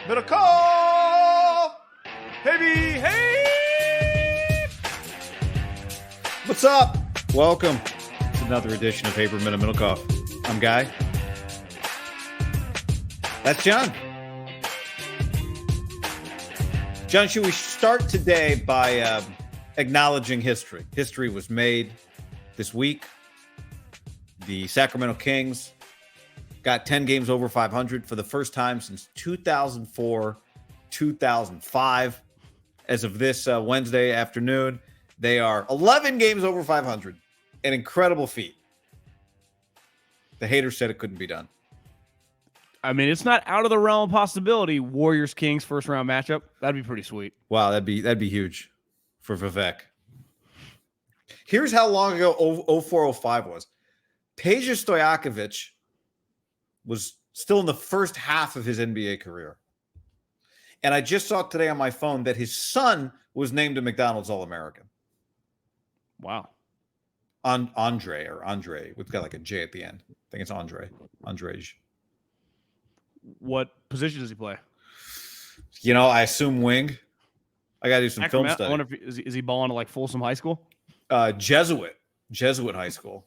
MIDDLEKAUFF! Hey! What's up? Welcome to another edition of Haberman and MIDDLEKAUFF. I'm Guy. That's John. John, should we start today by acknowledging history? History was made this week. The Sacramento Kings got 10 games over 500 for the first time since 2004, 2005. As of this Wednesday afternoon, they are 11 games over 500. An incredible feat. The haters said it couldn't be done. I mean, it's not out of the realm of possibility. Warriors-Kings first-round matchup. That'd be pretty sweet. Wow, that'd be huge for Vivek. Here's how long ago 0405 was. Peja Stojakovic was still in the first half of his NBA career. And I just saw today on my phone that his son was named a McDonald's All-American. Wow. Andre, we've got like a J at the end. I think it's Andre. Andrej. What position does he play? You know, I assume wing. I got to do some film study. I wonder if is he balling to like Folsom High School? Jesuit High School.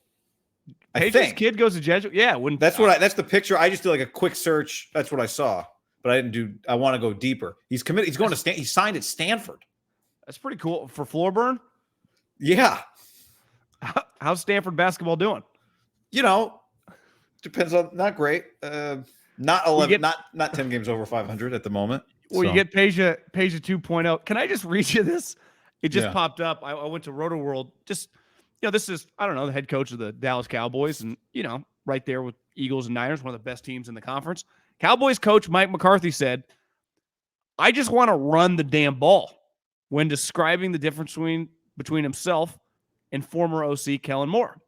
I think kid goes to Jesuit. Yeah, that's the picture. I just did like a quick search. That's what I saw, but I want to go deeper. He's committed. He's going to he signed at Stanford. That's pretty cool for floor burn. Yeah. How's Stanford basketball doing? You know, depends on not great. Not 11, not 10 games over 500 at the moment. Well, you get Peja 2.0. Can I just read you this? It just popped up. I went to Roto World. Just, this is, I don't know, the head coach of the Dallas Cowboys, and, right there with Eagles and Niners, one of the best teams in the conference. Cowboys coach Mike McCarthy said, "I just want to run the damn ball," when describing the difference between himself and former OC Kellen Moore.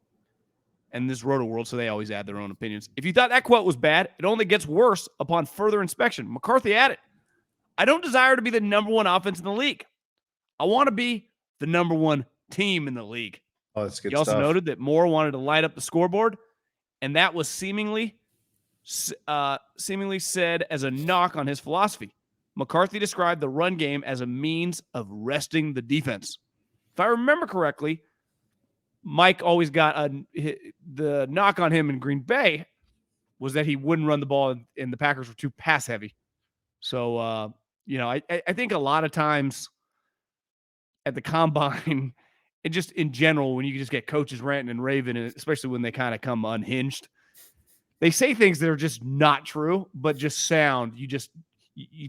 And this Roto World, so they always add their own opinions. If you thought that quote was bad, it only gets worse upon further inspection. McCarthy added, "I don't desire to be the number one offense in the league. I want to be the number one team in the league." Oh, that's good He also stuff. noted that Moore wanted to light up the scoreboard, and that was seemingly said as a knock on his philosophy. McCarthy described the run game as a means of resting the defense. If I remember correctly, Mike always got the knock on him in Green Bay was that he wouldn't run the ball, and the Packers were too pass heavy. So, I think a lot of times at the combine and just in general, when you just get coaches ranting and raving, and especially when they kind of come unhinged, they say things that are just not true, but just sound. You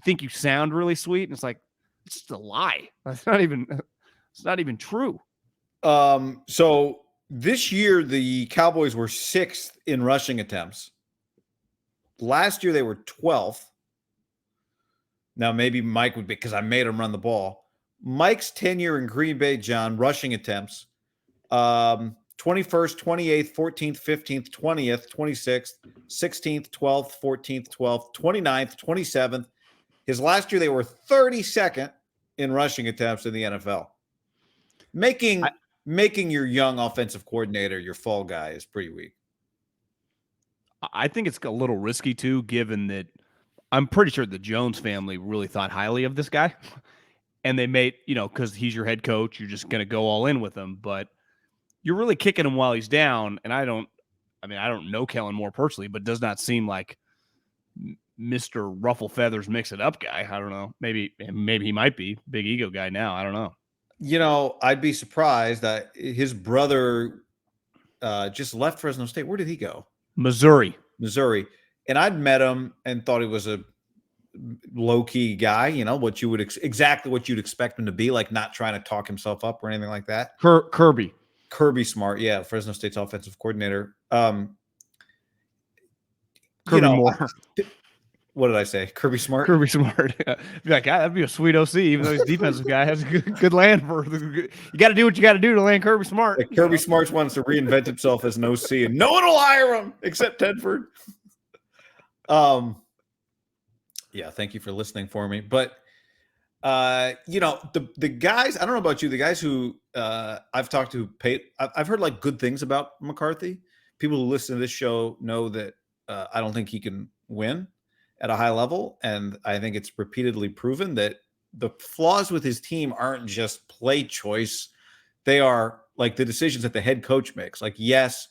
think you sound really sweet, and it's like, it's just a lie. It's not even true. So this year, the Cowboys were 6th in rushing attempts. Last year, they were 12th. Now, maybe Mike would be, because I made him run the ball. Mike's tenure in Green Bay, John, rushing attempts, 21st, 28th, 14th, 15th, 20th, 26th, 16th, 12th, 14th, 12th, 29th, 27th. His last year, they were 32nd in rushing attempts in the NFL. Making your young offensive coordinator your fall guy is pretty weak. I think it's a little risky, too, given that I'm pretty sure the Jones family really thought highly of this guy. And they made, because he's your head coach, you're just going to go all in with him. But you're really kicking him while he's down. And I don't know Kellen Moore personally, but does not seem like Mr. Ruffle Feathers mix it up guy. I don't know. Maybe he might be big ego guy now. I don't know. I'd be surprised that his brother just left Fresno State. Where did he go? Missouri. And I'd met him and thought he was a low-key guy, exactly what you'd expect him to be, like not trying to talk himself up or anything like that. Kirby Smart, yeah, Fresno State's offensive coordinator. Moore. What did I say? Kirby Smart? Be like, that'd be a sweet OC, even though he's a defensive guy. Has a good land for you got to do what you got to do to land Kirby Smart. Like Kirby Smart wants to reinvent himself as an OC, and no one will hire him except Tedford. Yeah, thank you for listening for me. But the guys, I don't know about you, the guys who I've talked to, I've heard like good things about McCarthy. People who listen to this show know that I don't think he can win. at a high level. And I think it's repeatedly proven that the flaws with his team aren't just play choice. They are like the decisions that the head coach makes. Like, yes,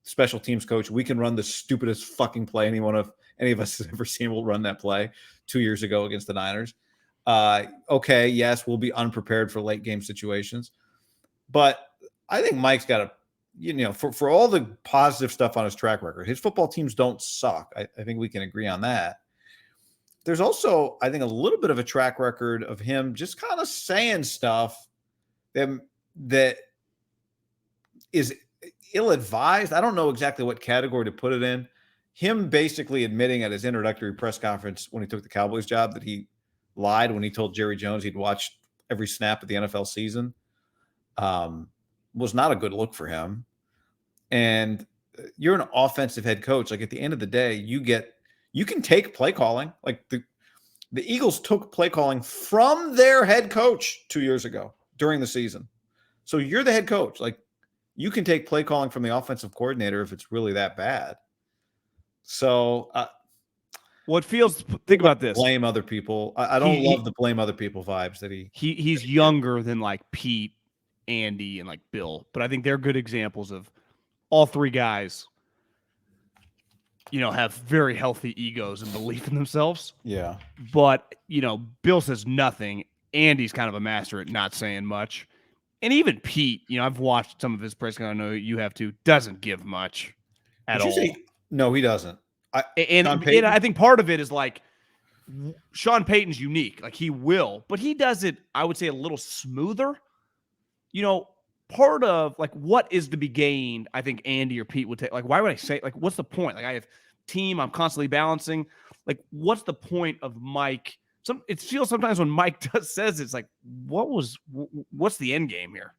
special teams coach, we can run the stupidest fucking play any of us has ever seen. Will run that play 2 years ago against the Niners. Okay, yes, we'll be unprepared for late game situations. But I think Mike's got for all the positive stuff on his track record, his football teams don't suck. I think we can agree on that. There's also, I think, a little bit of a track record of him just kind of saying stuff that is ill-advised. I don't know exactly what category to put it in. Him basically admitting at his introductory press conference when he took the Cowboys job that he lied when he told Jerry Jones he'd watched every snap of the NFL season was not a good look for him. And you're an offensive head coach. Like, at the end of the day, you can take play calling. Like the Eagles took play calling from their head coach 2 years ago during the season. So you're the head coach. Like, you can take play calling from the offensive coordinator if it's really that bad. So think about this. Blame other people. I don't love the blame other people vibes that he's younger than like Pete, Andy, and like Bill, but I think they're good examples of all three guys, have very healthy egos and belief in themselves. Yeah. But, Bill says nothing. Andy's kind of a master at not saying much. And even Pete, I've watched some of his press. I know you have too. Doesn't give much at all. No, he doesn't. And I think part of it is like Sean Payton's unique. Like, he will, but he does it, I would say, a little smoother. Part of like what is to be gained, I think Andy or Pete would take. Like, why would I say, like, what's the point? Like, I have team, I'm constantly balancing. Like, what's the point of Mike? It feels sometimes when Mike says it's like, what's the end game here?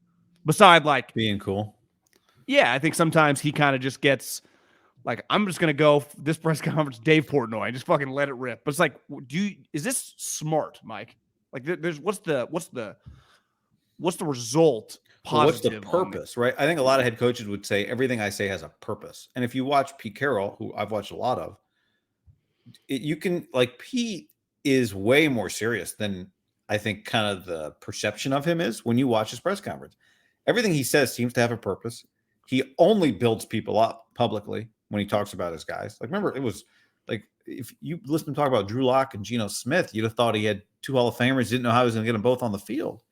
Beside like being cool. Yeah, I think sometimes he kind of just gets like, I'm just gonna go this press conference, Dave Portnoy, and just fucking let it rip. But it's like, is this smart, Mike? Like, there's what's the result? Well, what's the purpose, right? I think a lot of head coaches would say everything I say has a purpose. And if you watch Pete Carroll, who I've watched a lot of, Pete is way more serious than I think kind of the perception of him is when you watch his press conference. Everything he says seems to have a purpose. He only builds people up publicly when he talks about his guys. Like, remember, it was like, if you listen to him talk about Drew Lock and Geno Smith, you'd have thought he had two Hall of Famers, didn't know how he was going to get them both on the field.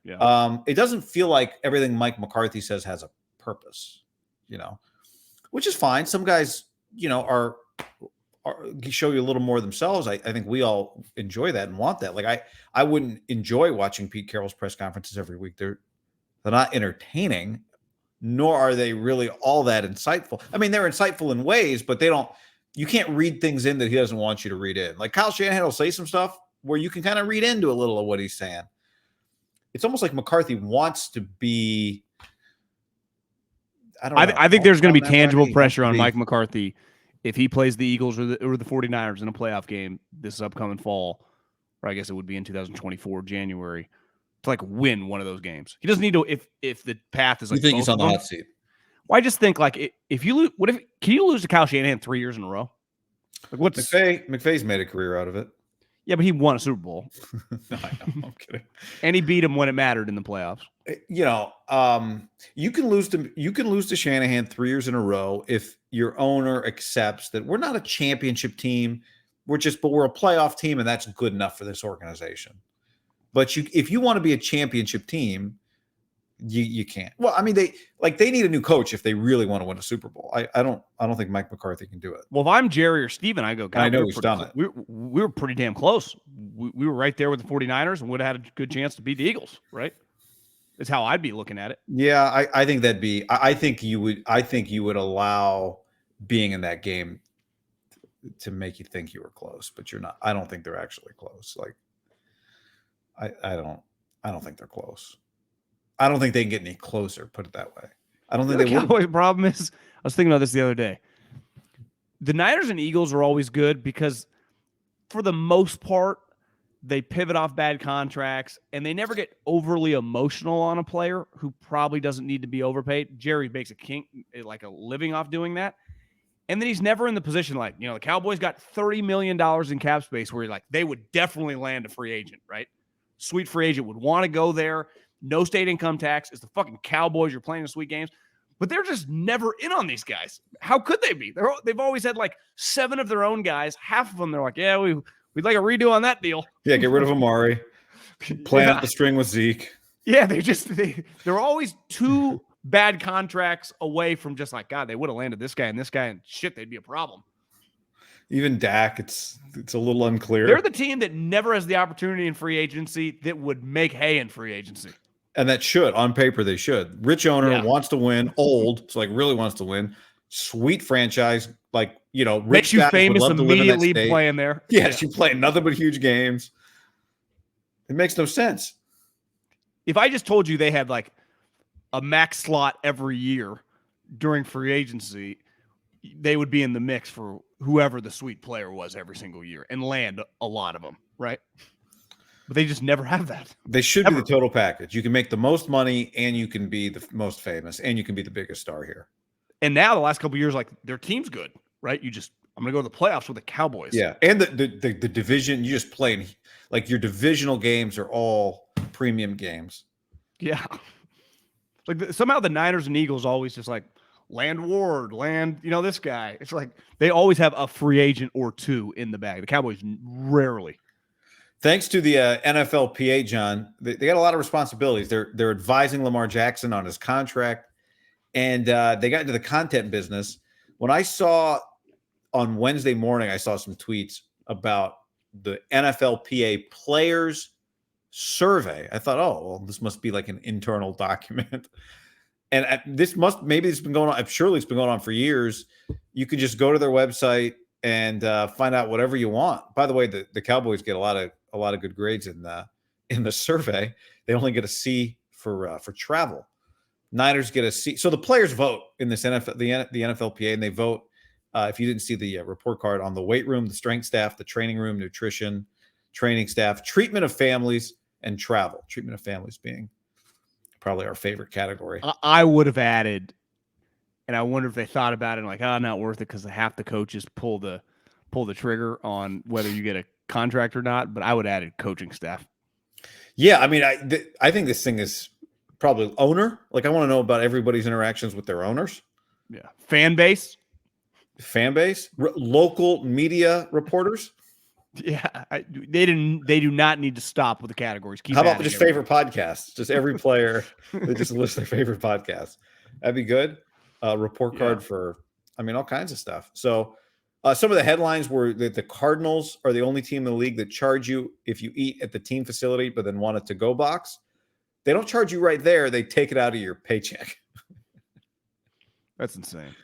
Yeah. It doesn't feel like everything Mike McCarthy says has a purpose, which is fine. Some guys, are show you a little more themselves. I think we all enjoy that and want that. Like, I wouldn't enjoy watching Pete Carroll's press conferences every week. They're not entertaining, nor are they really all that insightful. I mean, they're insightful in ways, but you can't read things in that he doesn't want you to read in. Like, Kyle Shanahan will say some stuff where you can kind of read into a little of what he's saying. It's almost like McCarthy wants to be. I think there's going to be tangible pressure on Mike McCarthy if he plays the Eagles or the 49ers in a playoff game this upcoming fall, or I guess it would be in 2024 January, to like win one of those games. He doesn't need to if the path is like. You think he's on the hot seat? Well, I just think like if you lose, can you lose to Kyle Shanahan 3 years in a row? Like, McVay's made a career out of it. Yeah, but he won a Super Bowl. No, I know, I'm kidding. And he beat him when it mattered in the playoffs. You can lose to Shanahan 3 years in a row if your owner accepts that we're not a championship team, we're a playoff team, and that's good enough for this organization. But if you want to be a championship team, you can't. Well, I mean, they need a new coach if they really want to win a Super Bowl. I don't think Mike McCarthy can do it. Well, if I'm Jerry or Steven, I go, God, I know he's done it. We were pretty damn close. We were right there with the 49ers and would have had a good chance to beat the Eagles, right? Is how I'd be looking at it. Yeah, I think that'd be. I think you would allow being in that game to make you think you were close, but you're not. I don't think they're actually close. Like, I don't think they're close. I don't think they can get any closer. Put it that way. I don't think they will. The problem is, I was thinking about this the other day. The Niners and Eagles are always good because, for the most part, they pivot off bad contracts and they never get overly emotional on a player who probably doesn't need to be overpaid. Jerry makes a living off doing that. And then he's never in the position like, the Cowboys got $30 million in cap space where you're like, they would definitely land a free agent, right? Sweet free agent would want to go there. No state income tax. It's the fucking Cowboys. You're playing in sweet games. But they're just never in on these guys. How could they be? They've always had like 7 of their own guys. Half of them, they're like, yeah, we'd like a redo on that deal. Yeah, get rid of Amari. Plan out the string with Zeke. Yeah, they're always 2 bad contracts away from just like, God, they would have landed this guy, and shit, they'd be a problem. Even Dak, it's a little unclear. They're the team that never has the opportunity in free agency that would make hay in free agency. And that should, on paper, they should. Rich owner wants to win, old, so like really wants to win. Sweet franchise, like, rich makes you guys famous would love immediately to live in that state. playing there. Yes, you play nothing but huge games. It makes no sense. If I just told you they had like a max slot every year during free agency, they would be in the mix for whoever the sweet player was every single year and land a lot of them, right? But they just never have that. They should be the total package. You can make the most money, and you can be the most famous, and you can be the biggest star here. And now the last couple of years, like their team's good, right? I'm going to go to the playoffs with the Cowboys. Yeah, and the division, you just play like your divisional games are all premium games. Yeah. Like somehow the Niners and Eagles always just like land Ward, this guy. It's like they always have a free agent or 2 in the bag. The Cowboys rarely. Thanks to the NFLPA, John, they got a lot of responsibilities. They're advising Lamar Jackson on his contract, and they got into the content business. When I saw on Wednesday morning, I saw some tweets about the NFLPA players survey. I thought, oh, well, this must be like an internal document. And maybe it's been going on. Surely it's been going on for years. You could just go to their website and find out whatever you want. By the way, the Cowboys get a lot of good grades in the survey. They only get a C for travel. Niners get a C. So the players vote in this NFL, the NFLPA, and they vote. If you didn't see the report card on the weight room, the strength staff, the training room, nutrition, training staff, treatment of families, and travel. Treatment of families being probably our favorite category. I would have added, and I wonder if they thought about it and like, not worth it because half the coaches pull the trigger on whether you get a contract or not. But I would add coaching staff. Yeah, I mean, I think this thing is probably owner. Like, I want to know about everybody's interactions with their owners. Yeah, fan base, local media reporters. Yeah, they do not need to stop with the categories. How about just favorite podcasts? Just every player, they just list their favorite podcasts. That'd be good. Report card for, all kinds of stuff. So some of the headlines were that the Cardinals are the only team in the league that charge you if you eat at the team facility, but then want a to-go box. They don't charge you right there. They take it out of your paycheck. That's insane.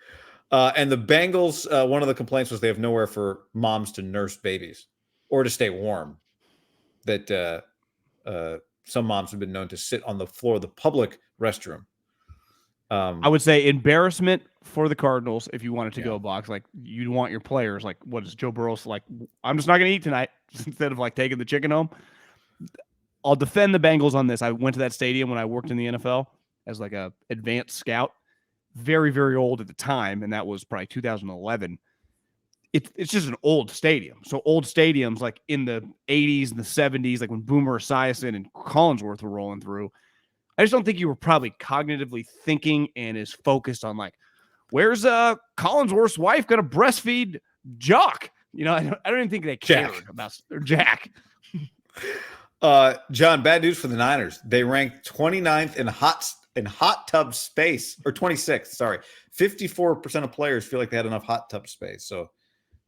And the Bengals, one of the complaints was they have nowhere for moms to nurse babies or to stay warm. That some moms have been known to sit on the floor of the public restroom. I would say embarrassment for the Cardinals if you wanted to go box. Like, you want your players, like, what is Joe Burrow's like, I'm just not going to eat tonight instead of like taking the chicken home. I'll defend the Bengals on this. I went to that stadium when I worked in the NFL as like a advanced scout. Very, very old at the time, and that was probably 2011. It's just an old stadium. So old stadiums like in the 80s and the 70s, like when Boomer Esiason and Collinsworth were rolling through, I just don't think you were probably cognitively thinking and as focused on like, where's Collinsworth's wife going to breastfeed Jock? I don't even think they cared about Jack. John, bad news for the Niners. They ranked 29th in hot tub space, or 26th. Sorry, 54% of players feel like they had enough hot tub space. So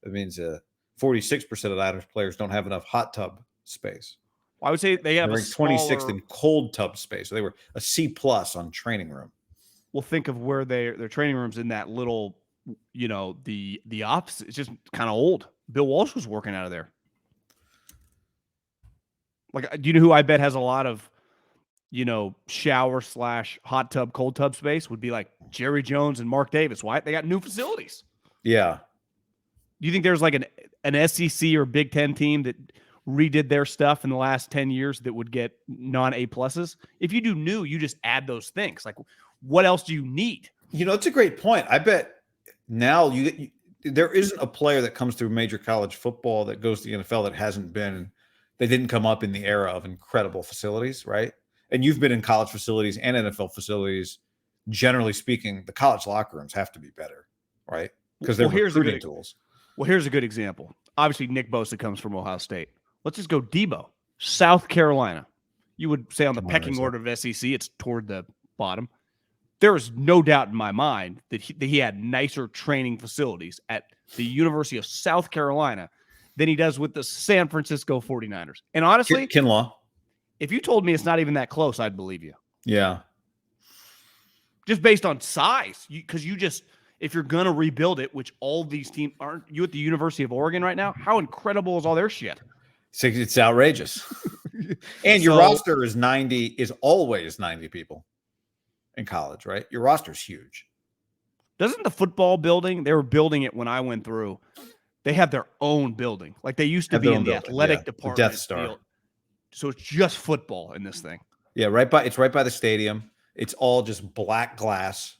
that means 46% of Niners players don't have enough hot tub space. Well, I would say they have a 26th in cold tub space. So they were a C+ on training room. Well, think of where their training rooms in that little, the opposite. It's just kind of old. Bill Walsh was working out of there. Like, do you know who I bet has a lot of, shower / hot tub, cold tub space? Would be like Jerry Jones and Mark Davis. Why? They got new facilities. Yeah. Do you think there's like an SEC or Big Ten team that redid their stuff in the last 10 years that would get non-A pluses? If you do new, you just add those things. Like, what else do you need? It's a great point. I bet now there isn't a player that comes through major college football that goes to the NFL they didn't come up in the era of incredible facilities, right? And you've been in college facilities and NFL facilities. Generally speaking, the college locker rooms have to be better, right? Because they're recruiting tools. Well, here's a good example. Obviously, Nick Bosa comes from Ohio State. Let's just go Debo, South Carolina. You would say on the pecking order of SEC, it's toward the bottom. There is no doubt in my mind that he had nicer training facilities at the University of South Carolina than he does with the San Francisco 49ers. And honestly, Kinlaw, if you told me it's not even that close, I'd believe you. Yeah. Just based on size. Because if you're going to rebuild it, which all these teams aren't, you at the University of Oregon right now, how incredible is all their shit? It's outrageous. And your roster is always 90 people in college, right? Your roster's huge. Doesn't the football building, they were building it when I went through, they have their own building. Like they used to be in the athletic department. The Death Star. Field. So it's just football in this thing. Yeah, it's right by the stadium. It's all just black glass.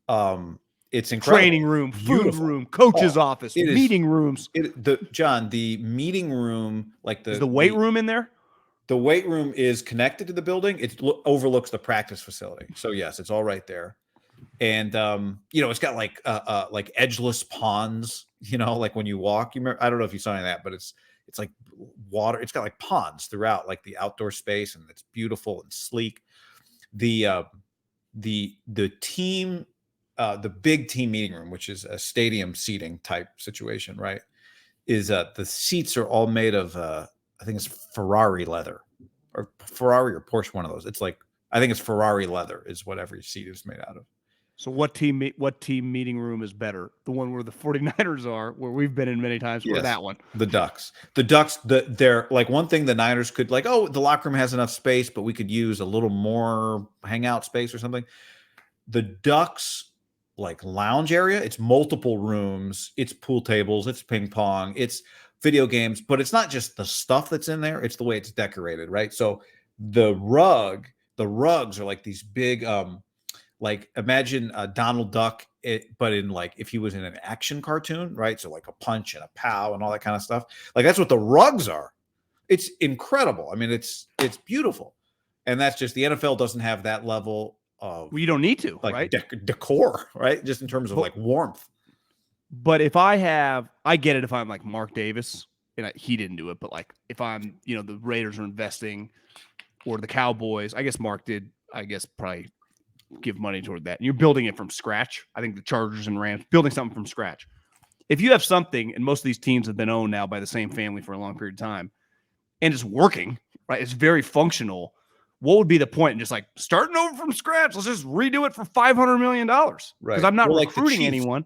It's incredible. Training room, food room, coach's office, meeting rooms. John, the meeting room, is the weight room in there? The weight room is connected to the building. It overlooks the practice facility. So yes, it's all right there. And it's got like edgeless ponds. Like when you walk. You remember? I don't know if you saw any of that, but it's like water. It's got like ponds throughout, like the outdoor space, and it's beautiful and sleek. The team. The big team meeting room, which is a stadium seating type situation, right? Is the seats are all made of I think it's Ferrari leather or Ferrari or Porsche, one of those. It's like I think it's Ferrari leather is what every seat is made out of. So what team meeting room is better? The one where the 49ers are, where we've been in many times, or that one? The Ducks. They're like one thing the Niners could the locker room has enough space, but we could use a little more hangout space or something. The Ducks lounge area, it's multiple rooms, it's pool tables, it's ping pong, it's video games, but it's not just the stuff that's in there, it's the way it's decorated, right? So the rugs are like these big imagine Donald Duck but in if he was in an action cartoon, right? So like a punch and a pow and all that kind of stuff. That's what the rugs are. It's incredible. I mean, it's beautiful. And that's just the NFL doesn't have that level. You don't need to, right? Decor, right? Just in terms of warmth. But if I get it if I'm like Mark Davis, and he didn't do it, but if I'm, the Raiders are investing or the Cowboys, I guess Mark did, probably give money toward that. And you're building it from scratch. I think the Chargers and Rams, building something from scratch. If you have something, and most of these teams have been owned now by the same family for a long period of time, and it's working, right? It's very functional. What would be the point in just starting over from scratch? Let's just redo it for $500 million. Right. Because I'm not recruiting anyone.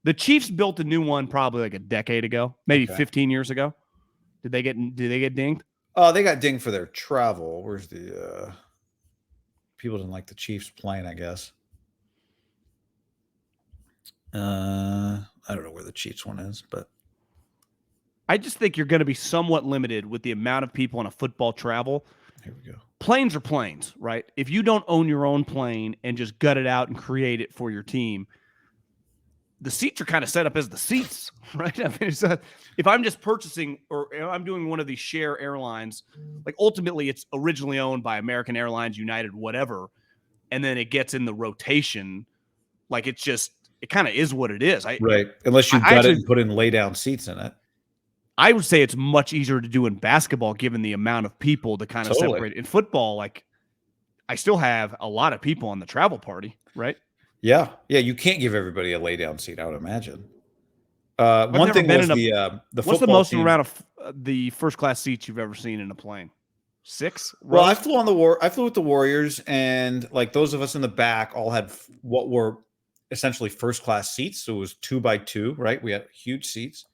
The Chiefs built a new one probably a decade ago, maybe 15 years ago. Did they get dinged? Oh, they got dinged for their travel. Where's the people didn't like the Chiefs playing, I guess. I don't know where the Chiefs one is, but I just think you're going to be somewhat limited with the amount of people on a football travel. Here we go. Planes are planes, right? If you don't own your own plane and just gut it out and create it for your team, the seats are kind of set up as the seats, right? I mean, if I'm just purchasing or I'm doing one of these share airlines, ultimately it's originally owned by American Airlines, United, whatever, and then it gets in the rotation. It kind of is what it is. Right. Unless you gut it and put in lay down seats in it. I would say it's much easier to do in basketball, given the amount of people to kind of separate. In football, I still have a lot of people on the travel party, right? Yeah. You can't give everybody a lay down seat, I would imagine. One thing was the what's the most amount of the first class seats you've ever seen in a plane? 6? Well, I flew with the Warriors, and those of us in the back all had what were essentially first class seats. So it was 2x2, right? We had huge seats.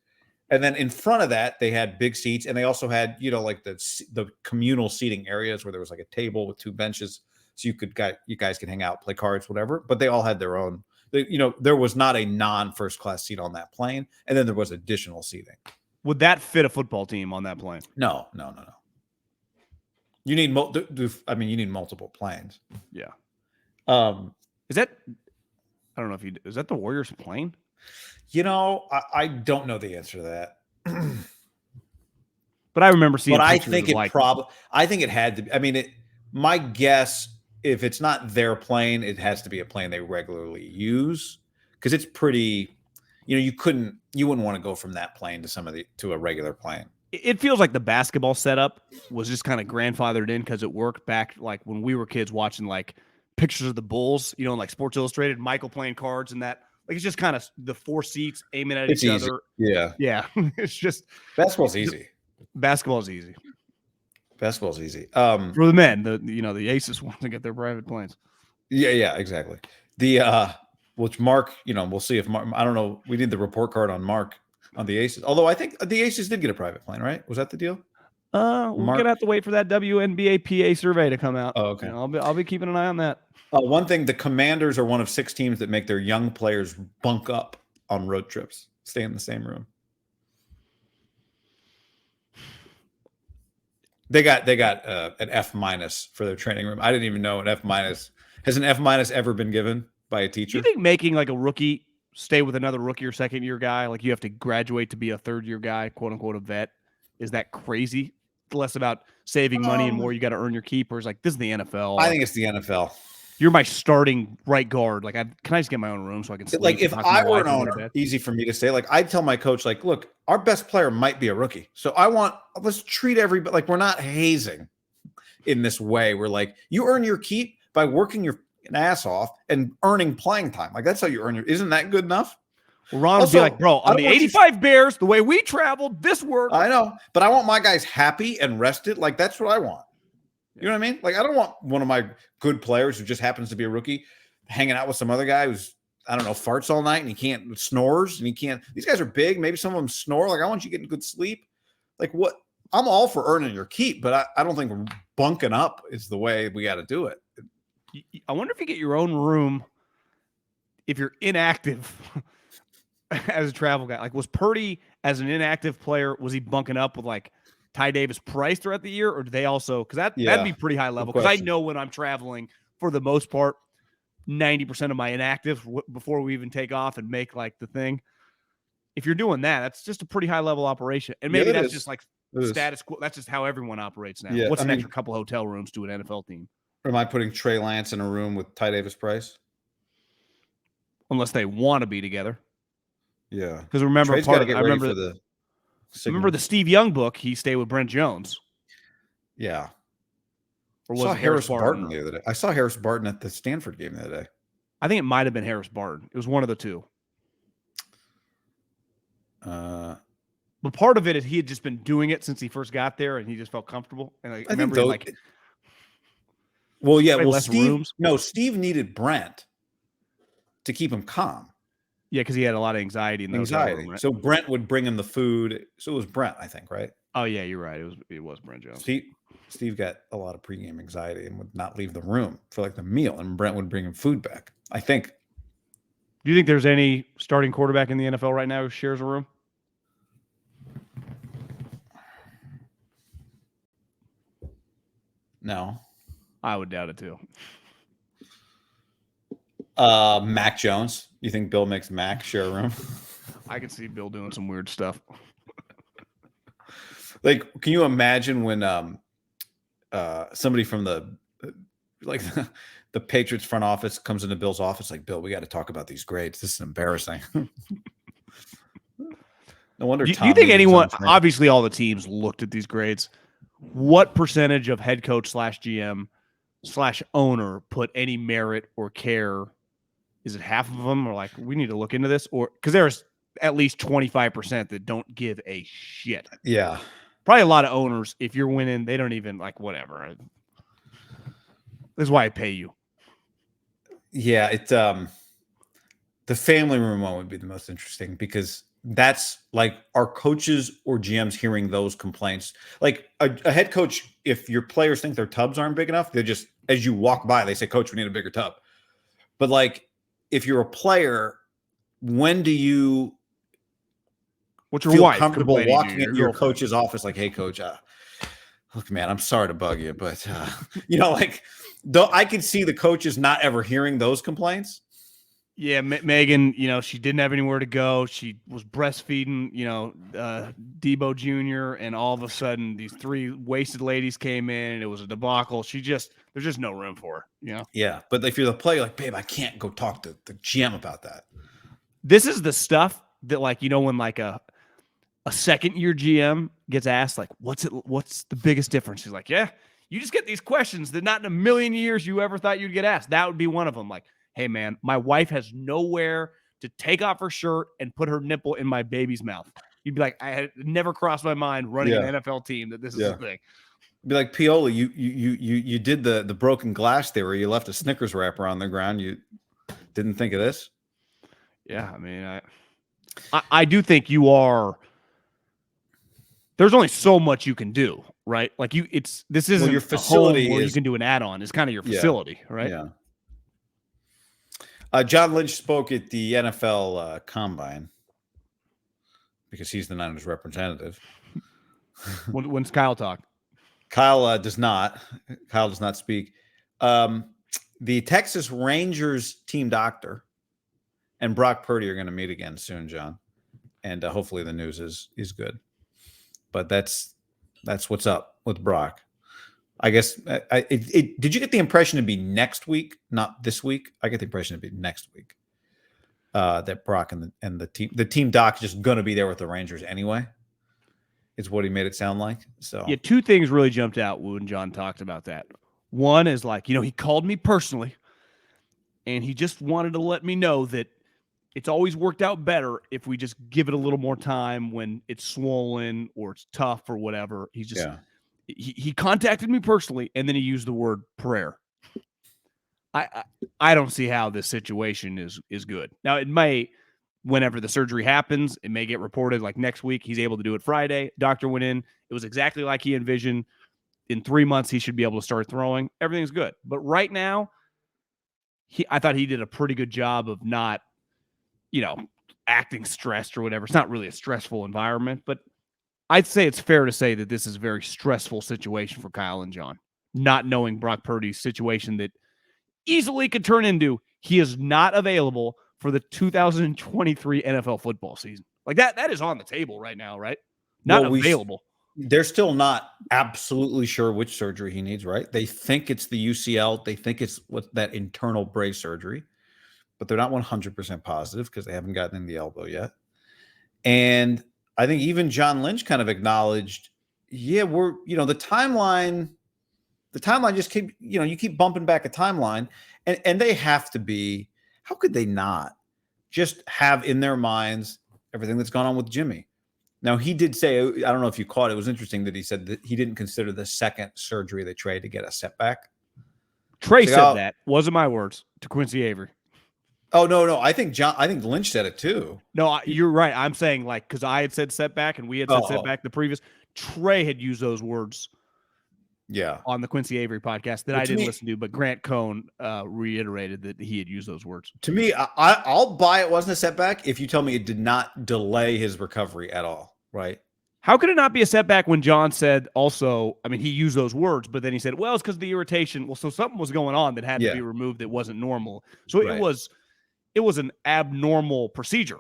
And then in front of that, they had big seats, and they also had, the communal seating areas where there was a table with 2 benches, so you guys could hang out, play cards, whatever. But they all had their own. There was not a non-first class seat on that plane, and then there was additional seating. Would that fit a football team on that plane? No. You need you need multiple planes. Yeah. Is that? I don't know if is that the Warriors plane? I don't know the answer to that. But I remember seeing. But I pictures think of, I think it had to be. I mean, my guess, if it's not their plane, it has to be a plane they regularly use, because it's pretty. You wouldn't want to go from that plane to a regular plane. It feels like the basketball setup was just kind of grandfathered in because it worked back like when we were kids watching like pictures of the Bulls, like Sports Illustrated, Michael playing cards and that. Like it's just kind of the 4 seats aiming at each easy. other. Yeah. Yeah. It's just basketball's easy. Basketball's easy. Basketball's easy. For the men, the aces want to get their private planes. Yeah, exactly. Which Mark, we'll see if Mark, I don't know. We need the report card on Mark on the Aces. Although I think the Aces did get a private plane, right? Was that the deal? We're gonna have to wait for that WNBA PA survey to come out. Oh, okay. I'll be keeping an eye on that. One thing: the Commanders are one of 6 teams that make their young players bunk up on road trips, stay in the same room. They got an F- for their training room. I didn't even know an F- has an F- ever been given by a teacher. Do you think making like a rookie stay with another rookie or second year guy, like you have to graduate to be a third year guy, quote unquote, a vet, is that crazy? Less about saving money and more you got to earn your keep, or is like this is the NFL? I think it's the NFL. You're my starting right guard. Like, can I just get my own room so I can sleep? Like, if I were an owner, easy for me to say. Like, I'd tell my coach, like, look, our best player might be a rookie, so let's treat everybody like we're not hazing in this way. We're like, you earn your keep by working your ass off and earning playing time. Like, that's how you earn your. Isn't that good enough? Well, Ron would be like, bro, on the 85 Bears, the way we traveled, this worked. I know, but I want my guys happy and rested. Like, that's what I want. You know what I mean? Like, I don't want one of my good players who just happens to be a rookie hanging out with some other guy who's, I don't know, farts all night and he can't, snores and he can't. These guys are big. Maybe some of them snore. Like, I want you getting good sleep. Like, what? I'm all for earning your keep, but I don't think bunking up is the way we got to do it. I wonder if you get your own room if you're inactive as a travel guy. Like, was Purdy as an inactive player, was he bunking up with like Ty Davis Price throughout the year, or do they also, because that'd be pretty high level, because I know when I'm traveling, for the most part, 90% of my inactives before we even take off and make like the thing. If you're doing that, that's just a pretty high level operation, and maybe that's just like status quo. That's just how everyone operates now. What's an extra couple hotel rooms to an NFL team? Am I putting Trey Lance in a room with Ty Davis Price? Unless they want to be together. Yeah, because remember, remember the Steve Young book. He stayed with Brent Jones. Yeah. Or was it Harris Barton the other day? I saw Harris Barton at the Stanford game the other day. I think it might have been Harris Barton. It was one of the two. But part of it is he had just been doing it since he first got there, and he just felt comfortable. And I remember Steve needed Brent to keep him calm. Yeah, because he had a lot of anxiety in those room, right? So Brent would bring him the food. So it was Brent, I think, right? Oh yeah, you're right. It was Brent Jones. Steve got a lot of pregame anxiety and would not leave the room for like the meal, and Brent would bring him food back, I think. Do you think there's any starting quarterback in the NFL right now who shares a room? No. I would doubt it too. Mac Jones. You think Bill makes Mac share a room? I can see Bill doing some weird stuff. Like, can you imagine when somebody from the Patriots front office comes into Bill's office, like, Bill, we got to talk about these grades. This is embarrassing. No wonder. Do you think anyone? Obviously, all the teams looked at these grades. What percentage of head coach / GM / owner put any merit or care? Is it half of them, or like, we need to look into this, or because there's at least 25% that don't give a shit. Yeah, probably a lot of owners. If you're winning, they don't even like whatever. This is why I pay you. Yeah, it's the family room one would be the most interesting, because that's like our coaches or GMs hearing those complaints. Like a head coach, if your players think their tubs aren't big enough, they just, as you walk by, they say, "Coach, we need a bigger tub." But like, if you're a player, when do you feel comfortable walking into your coach's office like, "Hey, coach, look, man, I'm sorry to bug you, but like, though I could see the coaches not ever hearing those complaints. Yeah, Megan, she didn't have anywhere to go. She was breastfeeding, Debo Jr., and all of a sudden these 3 wasted ladies came in and it was a debacle. There's just no room for her, Yeah. But if you're the player, like, babe, I can't go talk to the GM about that. This is the stuff that, when like a second-year GM gets asked, like, what's the biggest difference? He's like, yeah, you just get these questions that not in a million years you ever thought you'd get asked. That would be one of them. Like, hey, man, my wife has nowhere to take off her shirt and put her nipple in my baby's mouth. You'd be like, I had never crossed my mind running an NFL team that this is a thing. Be like, Pioli, you did the broken glass theory. You left a Snickers wrapper on the ground. You didn't think of this? Yeah, I mean, I do think you are. There's only so much you can do, right? Like this isn't your facility where you can do an add-on. It's kind of your facility, right? Yeah. John Lynch spoke at the NFL Combine because he's the Niners representative. When's Kyle talk? Kyle does not. Kyle does not speak. The Texas Rangers team doctor and Brock Purdy are going to meet again soon, John, and hopefully the news is good. But that's what's up with Brock. I guess did you get the impression it'd be next week, not this week? I get the impression it'd be next week. That Brock and the team doc is just going to be there with the Rangers anyway. Is what he made it sound like. So yeah, 2 things really jumped out when John talked about that. One is like, he called me personally, and he just wanted to let me know that it's always worked out better if we just give it a little more time when it's swollen or it's tough or whatever. He's just he contacted me personally, and then he used the word prayer. I don't see how this situation is good. Now, it may, whenever the surgery happens, it may get reported like next week. He's able to do it Friday. Doctor went in. It was exactly like he envisioned. In 3 months, he should be able to start throwing. Everything's good. But right now, I thought he did a pretty good job of not, acting stressed or whatever. It's not really a stressful environment, but I'd say it's fair to say that this is a very stressful situation for Kyle and John, not knowing Brock Purdy's situation that easily could turn into he is not available for the 2023 NFL football season. Like that is on the table right now, right? Not available. They're still not absolutely sure which surgery he needs, right? They think it's the UCL. They think it's that internal brace surgery, but they're not 100% positive because they haven't gotten in the elbow yet. And I think even John Lynch kind of acknowledged, we're, the timeline just keep, you keep bumping back a timeline, and they have to be, how could they not just have in their minds everything that's gone on with Jimmy? Now, he did say, I don't know if you caught it was interesting that he said that he didn't consider the second surgery they tried to get a setback. Trey said that. Wasn't my words to Quincy Avery. Oh, no. I think Lynch said it too. No, you're right. I'm saying because I had said setback and we had said setback the previous. Trey had used those words. Yeah, on the Quincy Avery podcast that I didn't listen to, but Grant Cohn reiterated that he had used those words. To me, I'll buy it wasn't a setback if you tell me it did not delay his recovery at all, right? How could it not be a setback when John said also, I mean, he used those words, but then he said, well, it's because of the irritation. Well, so something was going on that had to be removed that wasn't normal. So it was an abnormal procedure.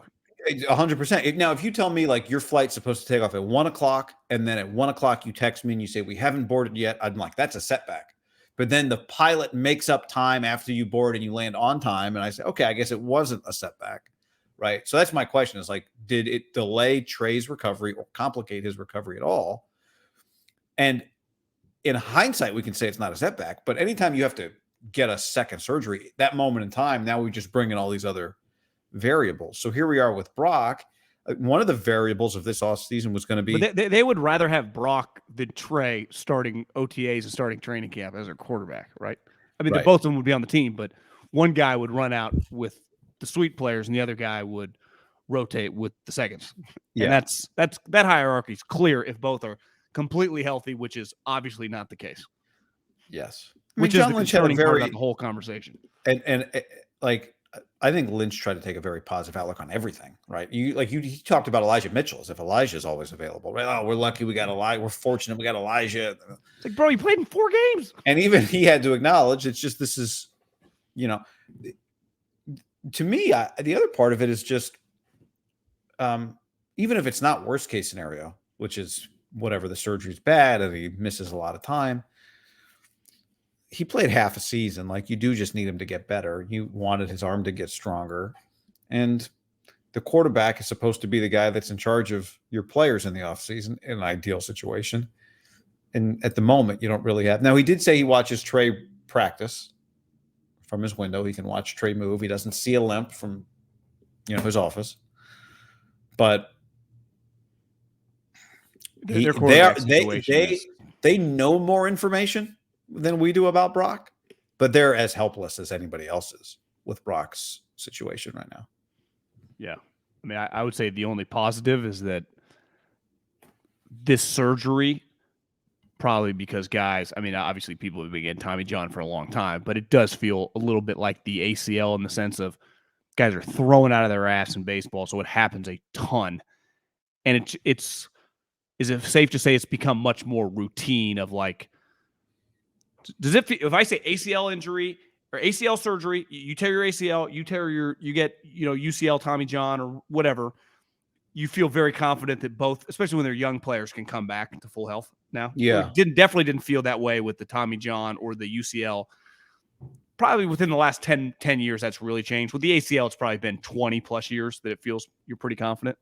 100%. Now, if you tell me like your flight's supposed to take off at 1:00 and then at 1:00 you text me and you say we haven't boarded yet, I'm like, that's a setback. But then the pilot makes up time after you board and you land on time, and I say, okay, I guess it wasn't a setback, right? So that's my question: is like, did it delay Trey's recovery or complicate his recovery at all? And in hindsight, we can say it's not a setback. But anytime you have to get a second surgery, that moment in time, now we just bring in all these other variables. So here we are with Brock. One of the variables of this offseason was going to be they would rather have Brock than Trey starting OTAs and starting training camp as their quarterback, right? I mean, both of them would be on the team, but one guy would run out with the sweet players and the other guy would rotate with the seconds. Yeah. And that hierarchy is clear if both are completely healthy, which is obviously not the case. Yes. Which is the concerning part about the whole conversation. And like, I think Lynch tried to take a very positive outlook on everything, right? He talked about Elijah Mitchell as if Elijah is always available, right? Oh, we're lucky we got Elijah. We're fortunate we got Elijah. It's like, bro, you played in 4 games. And even he had to acknowledge it's just, this is, to me, the other part of it is just, even if it's not worst case scenario, which is whatever, the surgery's bad and he misses a lot of time, he played half a season. Like, you do just need him to get better. You wanted his arm to get stronger. And the quarterback is supposed to be the guy that's in charge of your players in the offseason in an ideal situation. And at the moment, you don't really have. Now, he did say he watches Trey practice from his window. He can watch Trey move. He doesn't see a limp from, his office. But they know more information than we do about Brock, but they're as helpless as anybody else is with Brock's situation right now. Yeah. I mean, I would say the only positive is that this surgery, probably because guys, I mean, obviously people have been getting Tommy John for a long time, but it does feel a little bit like the ACL in the sense of guys are throwing out of their ass in baseball, so it happens a ton. And is it safe to say it's become much more routine of like, if I say ACL injury or ACL surgery, you tear your ACL, you get, UCL Tommy John or whatever, you feel very confident that both, especially when they're young players, can come back to full health now. Yeah. Definitely didn't feel that way with the Tommy John or the UCL. Probably within the last 10 years, that's really changed. With the ACL, it's probably been 20 plus years that it feels you're pretty confident.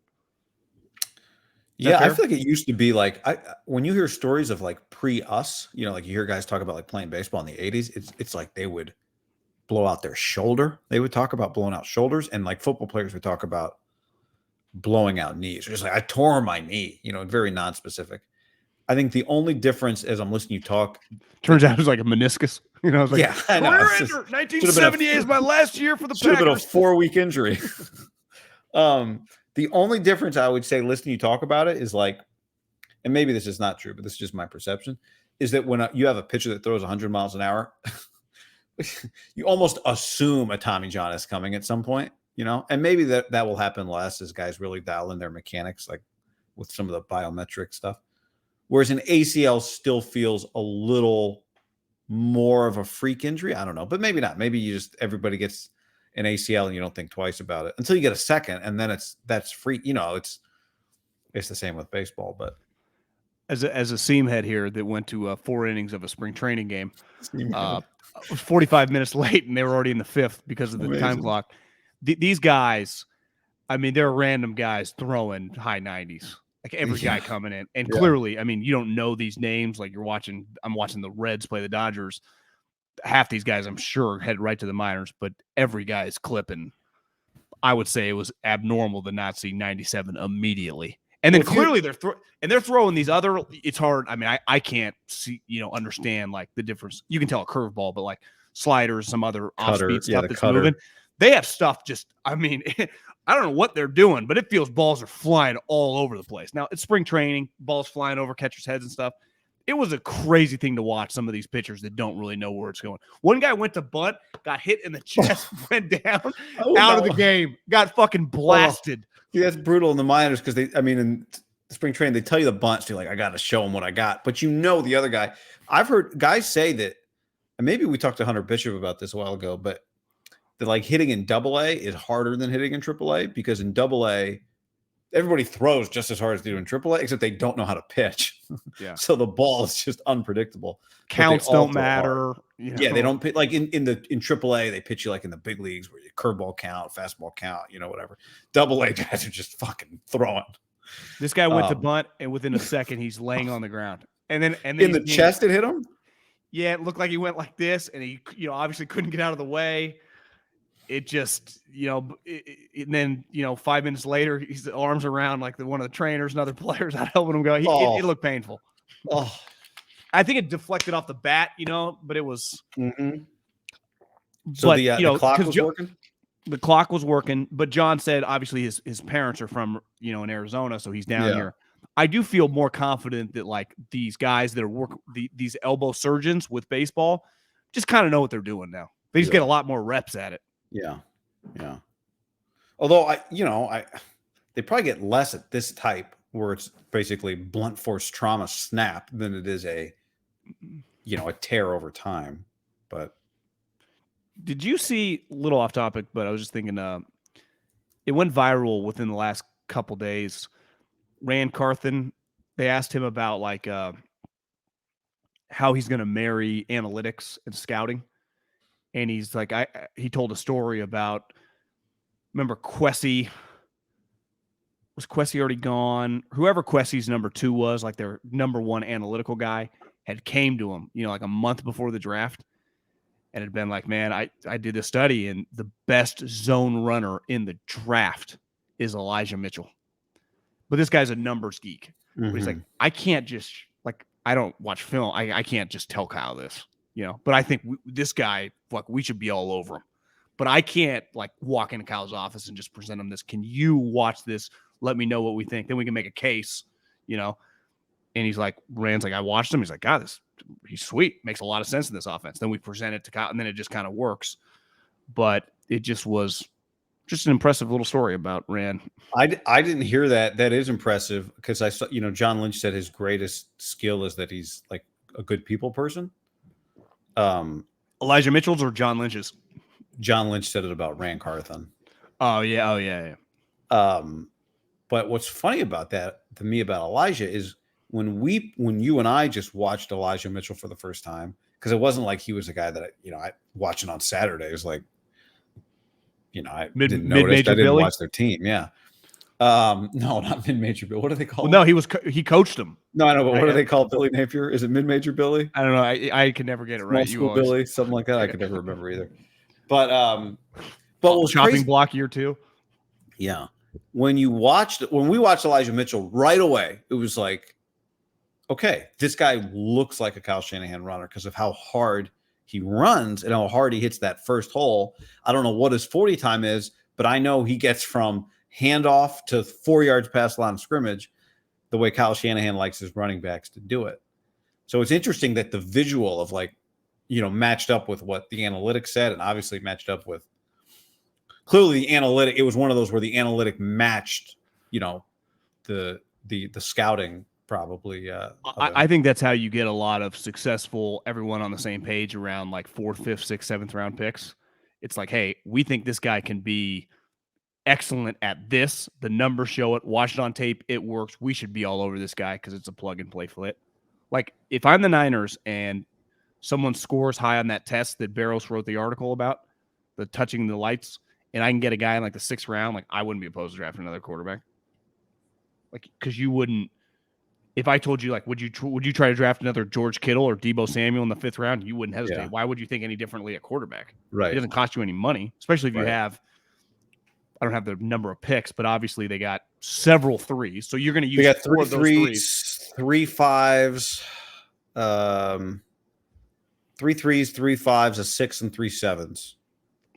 Yeah, I feel like it used to be like, when you hear stories of like pre-us, like you hear guys talk about like playing baseball in the 80s, it's like they would blow out their shoulder. They would talk about blowing out shoulders, and like football players would talk about blowing out knees. Just like, I tore my knee, very non-specific. I think the only difference as I'm listening to you talk, turns out it was like a meniscus. I was like, yeah, I know. Career ender, 1978 is my last year for the Packers. Should have been a 4-week injury. The only difference I would say listening to you talk about it is like, and maybe this is not true, but this is just my perception, is that when you have a pitcher that throws 100 miles an hour, you almost assume a Tommy John is coming at some point, and maybe that will happen less as guys really dial in their mechanics, like with some of the biometric stuff. Whereas an ACL still feels a little more of a freak injury. I don't know, but maybe not. Maybe everybody gets an ACL and you don't think twice about it until you get a second, and then that's free. It's the same with baseball. But as a seam head here that went to 4 innings of a spring training game, was 45 minutes late, and they were already in the 5th because of the time clock. These guys, I mean, they're random guys throwing high 90s. Like every guy coming in. And clearly, I mean, you don't know these names. Like I'm watching the Reds play the Dodgers. Half these guys, I'm sure, head right to the minors, but every guy is clipping. I would say it was abnormal to not see 97 immediately. And then clearly they're throwing these other, it's hard. I mean, I can't see, understand like the difference. You can tell a curveball, but like sliders, some other off-speed stuff that's moving. They have stuff I mean, I don't know what they're doing, but it feels balls are flying all over the place. Now, it's spring training, balls flying over catchers' heads and stuff. It was a crazy thing to watch some of these pitchers that don't really know where it's going. One guy went to bunt, got hit in the chest, went down, out of the game, got fucking blasted. Yeah, that's brutal in the minors because in spring training, they tell you the bunt, so you're like, I got to show them what I got. But the other guy. I've heard guys say that, and maybe we talked to Hunter Bishop about this a while ago, but that like hitting in AA is harder than hitting in AAA because in AA, everybody throws just as hard as they do in AAA, except they don't know how to pitch. Yeah. So the ball is just unpredictable. Counts don't matter. Yeah, they don't pitch like in AAA, they pitch you like in the big leagues where you curveball count, fastball count, whatever. AA guys are just fucking throwing. This guy went to bunt, and within a second, he's laying on the ground. And then in the chest, it hit him. Yeah, it looked like he went like this, and he obviously couldn't get out of the way. It just, and then, 5 minutes later, his arms around like one of the trainers and other players out helping him go. It looked painful. Oh, I think it deflected off the bat, but it was. Mm-hmm. So the clock was working? The clock was working, but John said obviously his parents are from, in Arizona, so he's down here. I do feel more confident that like these guys that are these elbow surgeons with baseball just kind of know what they're doing now. They just get a lot more reps at it. Yeah. Although they probably get less at this type where it's basically blunt force trauma snap than it is a tear over time. But Did you see, a little off topic, but I was just thinking, it went viral within the last couple days. Rand Carthen, they asked him about like how he's going to marry analytics and scouting. And he's like, he told a story about, remember Quessy, was Quessy already gone? Whoever Quessy's number 2 was, like their number 1 analytical guy, had came to him, like a month before the draft, and had been like, man, I did this study, and the best zone runner in the draft is Elijah Mitchell. But this guy's a numbers geek. But he's like, I can't just, like, I don't watch film. I can't just tell Kyle this, But I think this guy, we should be all over him. But I can't, like, walk into Kyle's office and just present him this. Can you watch this? Let me know what we think. Then we can make a case, And he's like, Rand's like, I watched him. He's like, God, he's sweet. Makes a lot of sense in this offense. Then we present it to Kyle, and then it just kind of works. But it just was just an impressive little story about Rand. I didn't hear that. That is impressive because I saw, John Lynch said his greatest skill is that he's like a good people person. Elijah Mitchell's or John Lynch's? John Lynch said it about Rand Carthen. Oh yeah. But what's funny about that to me about Elijah is when you and I just watched Elijah Mitchell for the first time, because it wasn't like he was a guy that I watching on Saturdays, like I didn't notice. I didn't watch their team. Yeah. No, not mid-major Bill. What do they call him? No, he coached him. No, I know, but what do they call Billy Napier? Is it mid-major Billy? I don't know. I can never get it right. Small school Billy, something like that. I could never remember either. But what was chopping crazy, block year 2. Yeah. When we watched Elijah Mitchell right away, it was like, okay, this guy looks like a Kyle Shanahan runner because of how hard he runs and how hard he hits that first hole. I don't know what his 40 time is, but I know he gets from handoff to 4 yards past the line of scrimmage the way Kyle Shanahan likes his running backs to do it. So it's interesting that the visual of matched up with what the analytics said, and obviously matched up with clearly the analytic. It was one of those where the analytic matched, the scouting probably. I think that's how you get a lot of successful, everyone on the same page around like 4th, 5th, 6th, 7th round picks. It's like, hey, we think this guy can be excellent at this. The numbers show it. Watch it on tape. It works. We should be all over this guy because it's a plug and play fit. Like if I'm the Niners and someone scores high on that test that Barrows wrote the article about, the touching the lights, and I can get a guy in like the 6th round, like I wouldn't be opposed to drafting another quarterback. Like, because you wouldn't. If I told you, like, would you try to draft another George Kittle or Deebo Samuel in the 5th round? You wouldn't hesitate. Yeah. Why would you think any differently at quarterback? Right. It doesn't cost you any money, especially if you have. I don't have the number of picks, but obviously they got several 3s. So you're going to use. They got 3 3s, 3 5s, 3 3s, 3 5s, a 6, and 3 7s.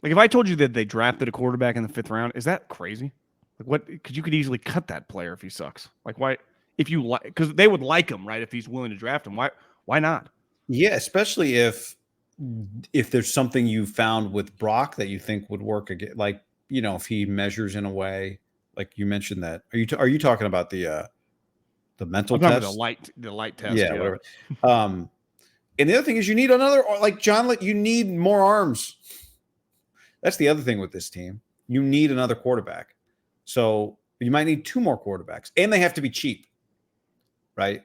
Like if I told you that they drafted a quarterback in the 5th round, is that crazy? Like what? Because you could easily cut that player if he sucks. Like why? If you like, because they would like him, right? If he's willing to draft him, why not? Yeah, especially if there's something you found with Brock that you think would work again, like if he measures in a way, like you mentioned that. Are you talking about the mental test? The light test. Yeah, whatever. And the other thing is you need another, like John, you need more arms. That's the other thing with this team. You need another quarterback. So you might need 2 more quarterbacks, and they have to be cheap. Right.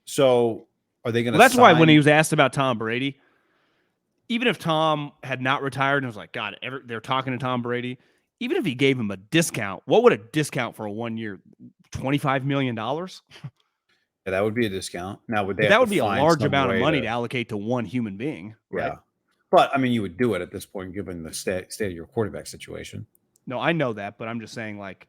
So are they going to? That's why when he was asked about Tom Brady, even if Tom had not retired and was like, God, they're talking to Tom Brady, even if he gave him a discount, what would a discount for a 1 year? $25 million? Yeah, that would be a discount. Now, would they? That would be a large amount of money to allocate to one human being. Right? Yeah. But I mean, you would do it at this point, given the state of your quarterback situation. No, I know that, but I'm just saying, like,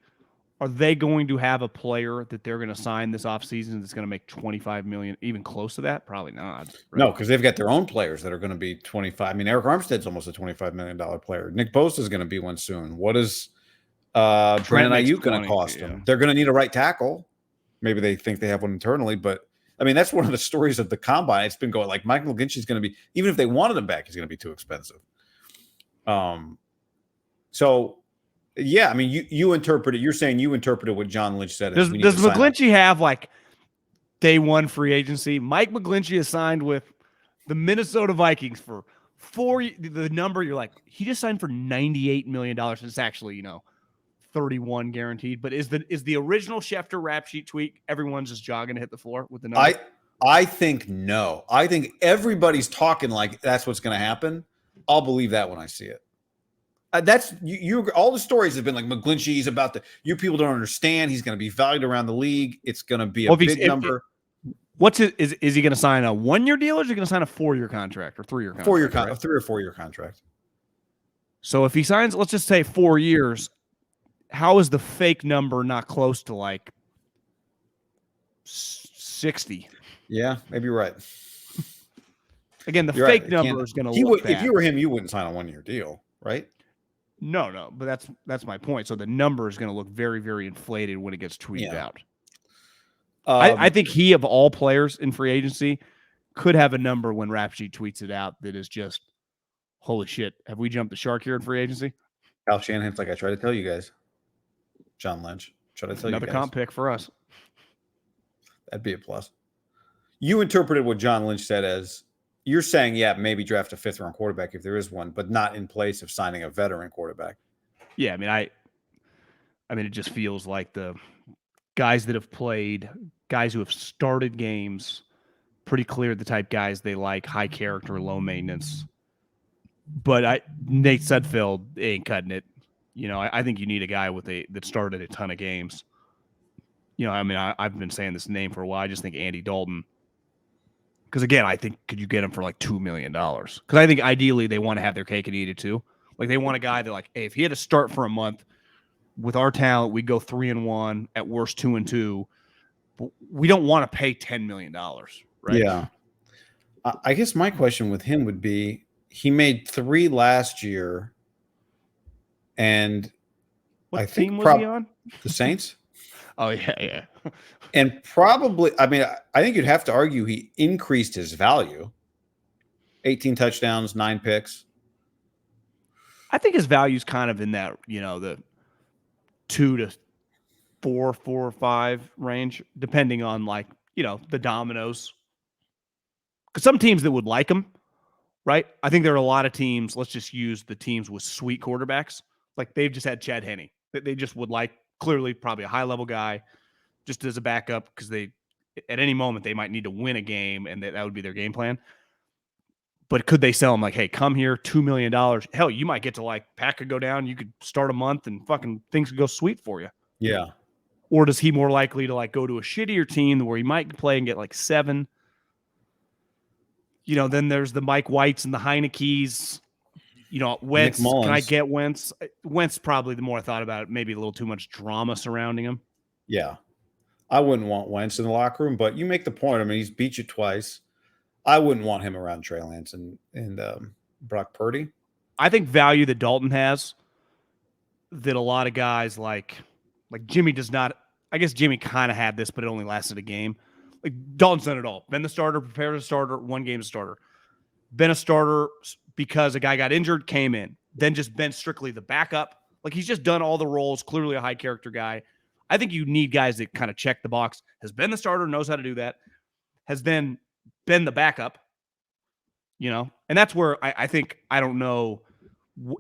are they going to have a player that they're going to sign this offseason that's going to make $25 million, even close to that? Probably not. Right? No, because they've got their own players that are going to be 25. I mean, Eric Armstead's almost a $25 million player. Nick Bosa is going to be one soon. What is Brandon Ayuk going to cost them? They're going to need a right tackle. Maybe they think they have one internally, but I mean, that's one of the stories of the combine. It's been going like Michael McGlinchey is going to be, even if they wanted him back, he's going to be too expensive. So. Yeah, I mean, you interpreted. You're saying you interpreted what John Lynch said. Does McGlinchey have like day 1 free agency? Mike McGlinchey is signed with the Minnesota Vikings for the number, you're like, he just signed for $98 million. It's actually, 31 guaranteed. But is the original Schefter rap sheet tweet, everyone's just jogging to hit the floor with the number? I think no. I think everybody's talking like that's what's going to happen. I'll believe that when I see it. That's you. All the stories have been like McGlinchey's about you people don't understand. He's going to be valued around the league. It's going to be a big number. Is he going to sign a 1-year deal, or is he going to sign a 4-year contract or 3-year contract? 4-year contract, 3 or 4-year contract. So if he signs, let's just say 4 years, how is the fake number not close to like 60? Yeah, maybe you're right. Again, the fake number is going to look bad. If you were him, you wouldn't sign a 1-year deal, right? No, but that's my point. So the number is going to look very, very inflated when it gets tweeted out. I think he, of all players in free agency, could have a number when Rap Sheet tweets it out that is just, holy shit, have we jumped the shark here in free agency? Kyle Shanahan's like, I try to tell you guys. John Lynch, try to tell you guys. Another comp pick for us. That'd be a plus. You interpreted what John Lynch said as, you're saying, yeah, maybe draft a 5th-round quarterback if there is one, but not in place of signing a veteran quarterback. Yeah, I mean, it just feels like the guys that have played, guys who have started games, pretty clear the type guys they like, high character, low maintenance. But Nate Sudfeld ain't cutting it. I think you need a guy that started a ton of games. I've been saying this name for a while. I just think Andy Dalton. Because again, I think could you get him for like $2 million? Because I think ideally they want to have their cake and eat it too. Like they want a guy that like, hey, if he had to start for a month with our talent, we'd go 3-1, at worst 2-2. But we don't want to pay $10 million, right? Yeah. I guess my question with him would be, he made 3 last year, and what team was he on? The Saints. Oh yeah. And probably, I think you'd have to argue he increased his value. 18 touchdowns, 9 picks. I think his value's kind of in that, the 2 to 4 or 5 range, depending on like, the dominoes. Because some teams that would like him, right? I think there are a lot of teams, let's just use the teams with sweet quarterbacks. Like they've just had Chad Henne. They just would like, clearly probably a high-level guy, just as a backup, because they, at any moment, they might need to win a game, and that would be their game plan. But could they sell him like, hey, come here, $2 million? Hell, you might get to like, Pack could go down, you could start a month, and fucking things could go sweet for you. Yeah. Or does he more likely to like go to a shittier team where he might play and get like 7? Then there's the Mike Whites and the Heineke's. Wentz, can I get Wentz? Wentz probably, the more I thought about it, maybe a little too much drama surrounding him. Yeah. I wouldn't want Wentz in the locker room, but you make the point. He's beat you twice. I wouldn't want him around Trey Lance and Brock Purdy. I think value that Dalton has that a lot of guys like Jimmy does not. I guess Jimmy kind of had this, but it only lasted a game. Like Dalton's done it all. Been the starter, prepared as a starter, 1 game as a starter. Been a starter because a guy got injured, came in, then just been strictly the backup. Like he's just done all the roles, clearly a high character guy. I think you need guys that kind of check the box. Has been the starter, knows how to do that. Has then been the backup, and that's where I think, I don't know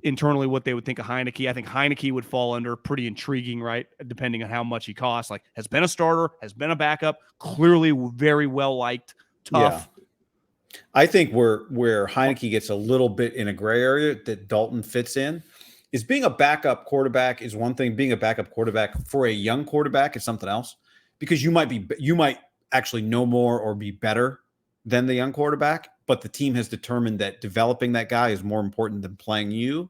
internally what they would think of Heineke. I think Heineke would fall under pretty intriguing, right? Depending on how much he costs. Like has been a starter, has been a backup, clearly very well liked, tough. Yeah. I think where Heineke gets a little bit in a gray area that Dalton fits in is being a backup quarterback is one thing. Being a backup quarterback for a young quarterback is something else, because you might actually know more or be better than the young quarterback, but the team has determined that developing that guy is more important than playing you.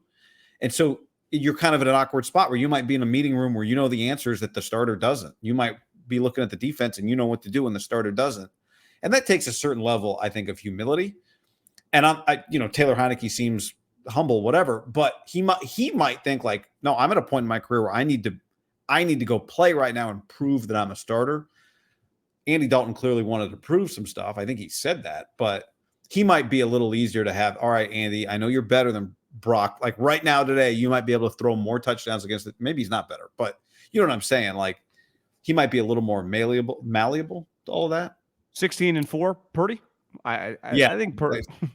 And so you're kind of in an awkward spot where you might be in a meeting room where the answers that the starter doesn't. You might be looking at the defense and what to do when the starter doesn't. And that takes a certain level, I think, of humility. And Taylor Heineke seems humble, whatever, but he might think like, no, I'm at a point in my career where I need to go play right now and prove that I'm a starter. Andy Dalton clearly wanted to prove some stuff. I think he said that, but he might be a little easier to have. All right, Andy, I know you're better than Brock. Like right now today, you might be able to throw more touchdowns against it. Maybe he's not better, but you know what I'm saying? Like he might be a little more malleable to all of that. 16-4, Purdy. I think Purdy. You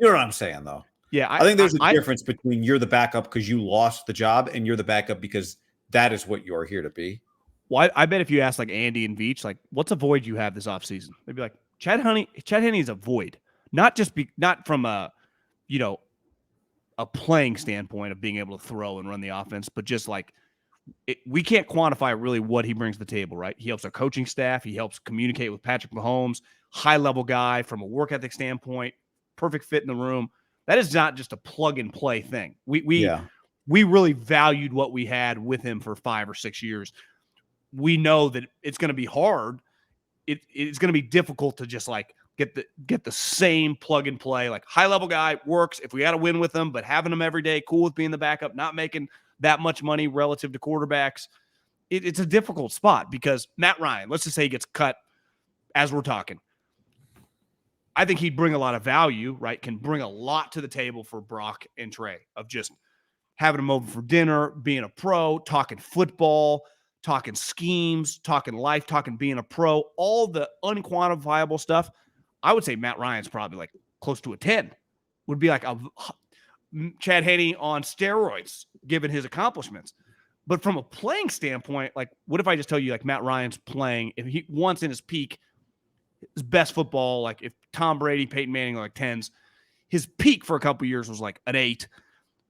know what I'm saying, though. Yeah, I think there's a difference between you're the backup because you lost the job and you're the backup because that is what you're here to be. Well, I bet if you ask like Andy and Veach, like, what's a void you have this offseason? They'd be like, Chad Henne is a void. Not from a, you know, a playing standpoint of being able to throw and run the offense, but just like we can't quantify really what he brings to the table, right? He helps our coaching staff. He helps communicate with Patrick Mahomes, high-level guy from a work ethic standpoint, perfect fit in the room. That is not just a plug-and-play thing. We really valued what we had with him for 5 or 6 years. We know that it's going to be hard. It's going to be difficult to just like get the same plug and play, like high-level guy works if we got to win with him, but having him every day, cool with being the backup, not making that much money relative to quarterbacks. It's a difficult spot because Matt Ryan, let's just say he gets cut as we're talking. I think he'd bring a lot of value, right? Can bring a lot to the table for Brock and Trey of just having him over for dinner, being a pro, talking football, talking schemes, talking life, talking being a pro, all the unquantifiable stuff. I would say Matt Ryan's probably like close to a 10. Would be like a Chad Henne on steroids, given his accomplishments. But from a playing standpoint, like, what if I just tell you, like, Matt Ryan's playing, if he once in his peak, his best football, like if Tom Brady, Peyton Manning are like 10s, his peak for a couple of years was like an 8,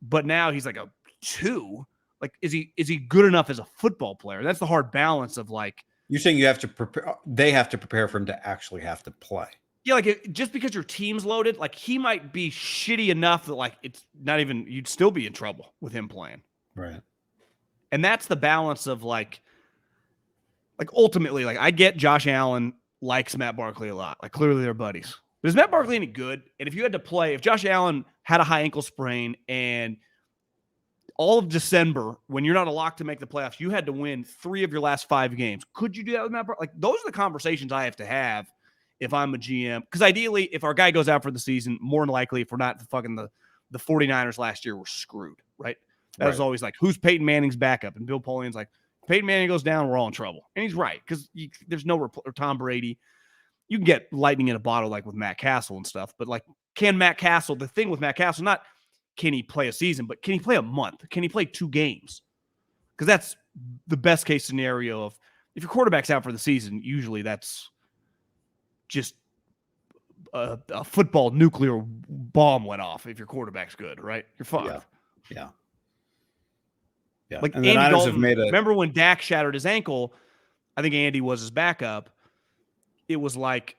but now he's like a 2. Like, is he good enough as a football player? That's the hard balance of like. You're saying you have to prepare. They have to prepare for him to actually have to play. Yeah, like just because your team's loaded, like he might be shitty enough that like it's not even, you'd still be in trouble with him playing. Right. And that's the balance of like ultimately, like I get Josh Allen likes Matt Barkley a lot. Like clearly they're buddies. But is Matt Barkley any good? And if you had to play, if Josh Allen had a high ankle sprain and all of December, when you're not a lock to make the playoffs, you had to win 3 of your last 5 games. Could you do that with Matt Barkley? Like those are the conversations I have to have if I'm a GM. Because ideally, if our guy goes out for the season, more than likely, if we're not fucking the 49ers last year, we're screwed, right? That was always like, who's Peyton Manning's backup? And Bill Polian's like, Peyton Manning goes down, we're all in trouble. And he's right, because there's no or Tom Brady. You can get lightning in a bottle like with Matt Castle and stuff, but like, can Matt Castle, the thing with Matt Castle, not can he play a season, but can he play a month? Can he play 2 games? Because that's the best case scenario of if your quarterback's out for the season, usually that's just a football nuclear bomb went off if your quarterback's good, right? You're fucked. Yeah. Like and Andy Dalton, remember when Dak shattered his ankle? I think Andy was his backup. It was like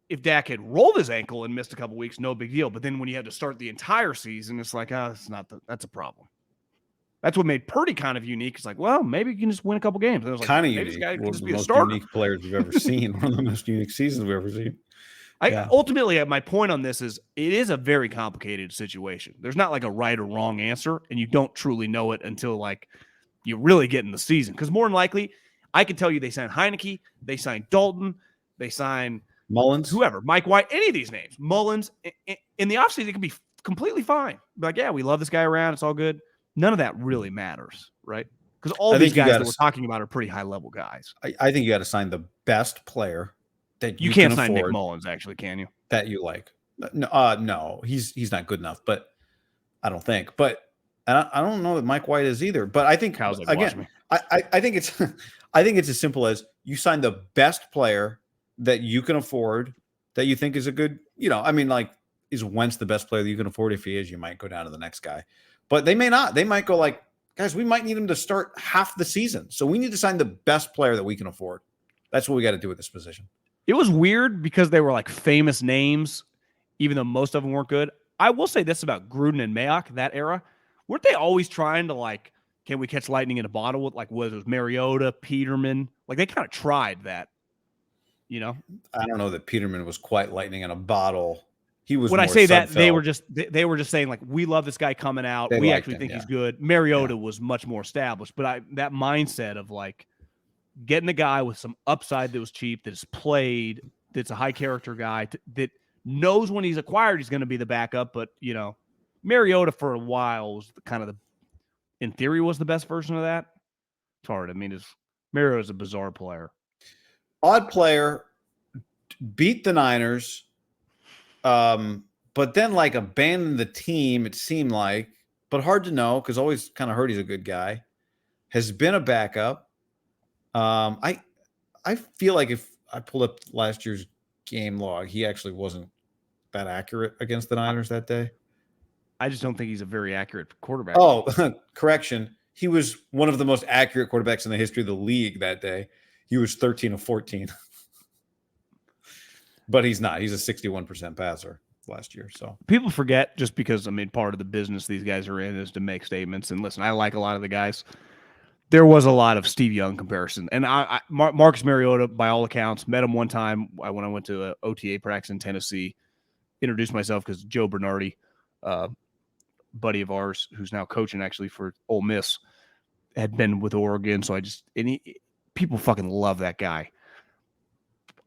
if Dak had rolled his ankle and missed a couple weeks, no big deal. But then when you had to start the entire season, it's like, that's a problem. That's what made Purdy kind of unique. It's like, well, maybe you can just win a couple games. And it was like, kind of maybe unique. this guy can just be the a most starter. Unique players we've ever seen. One of the most unique seasons we've ever seen. Ultimately, my point on this is it is a very complicated situation. There's not like a right or wrong answer, and you don't truly know it until like you really get in the season. Because more than likely, I can tell you they signed Heineke, they signed Dalton, they signed Mullins, whoever, Mike White, any of these names, Mullins. In the offseason, it can be completely fine. Be like, yeah, we love this guy around. It's all good. None of that really matters, right? Because all these guys that we're talking about are pretty high-level guys. I think you got to sign the best player that you can't can sign afford, Nick Mullins, actually, can you? That you like. No, he's not good enough, but I don't think. But I don't know that Mike White is either. But I think Kyle's like, again, I think it's I think it's as simple as you sign the best player that you can afford, that you think is a good, I mean, like, is Wentz the best player that you can afford? If he is, you might go down to the next guy. But they may not. They might go like, guys, we might need him to start half the season. So we need to sign the best player that we can afford. That's what we got to do with this position. It was weird because they were like famous names, even though most of them weren't good. I will say this about Gruden and Mayock, that era. Weren't they always trying to like, can we catch lightning in a bottle with like, whether it was Mariota, Peterman? Like they kind of tried that, I don't know that Peterman was quite lightning in a bottle. He was. When I say that, they were just saying like, we love this guy coming out. We actually think he's good. Mariota was much more established, but that mindset of like getting a guy with some upside that was cheap, that is played, that's a high character guy, that knows when he's acquired he's going to be the backup. But Mariota for a while was in theory, was the best version of that. It's hard. I mean, Mariota's a bizarre player. Odd player, beat the Niners, but but then like abandoned the team, it seemed like, but hard to know because always kind of heard he's a good guy. Has been a backup. I feel like if I pulled up last year's game log, he actually wasn't that accurate against the Niners that day. I just don't think he's a very accurate quarterback. Oh, correction. He was one of the most accurate quarterbacks in the history of the league that day. He was 13 of 14. But he's not. He's a 61% passer last year. So people forget, just because, I mean, part of the business these guys are in is to make statements. And listen, I like a lot of the guys. There was a lot of Steve Young comparison. And Marcus Mariota, by all accounts, met him one time when I went to an OTA practice in Tennessee. Introduced myself because Joe Bernardi, buddy of ours, who's now coaching actually for Ole Miss, had been with Oregon. So people fucking love that guy.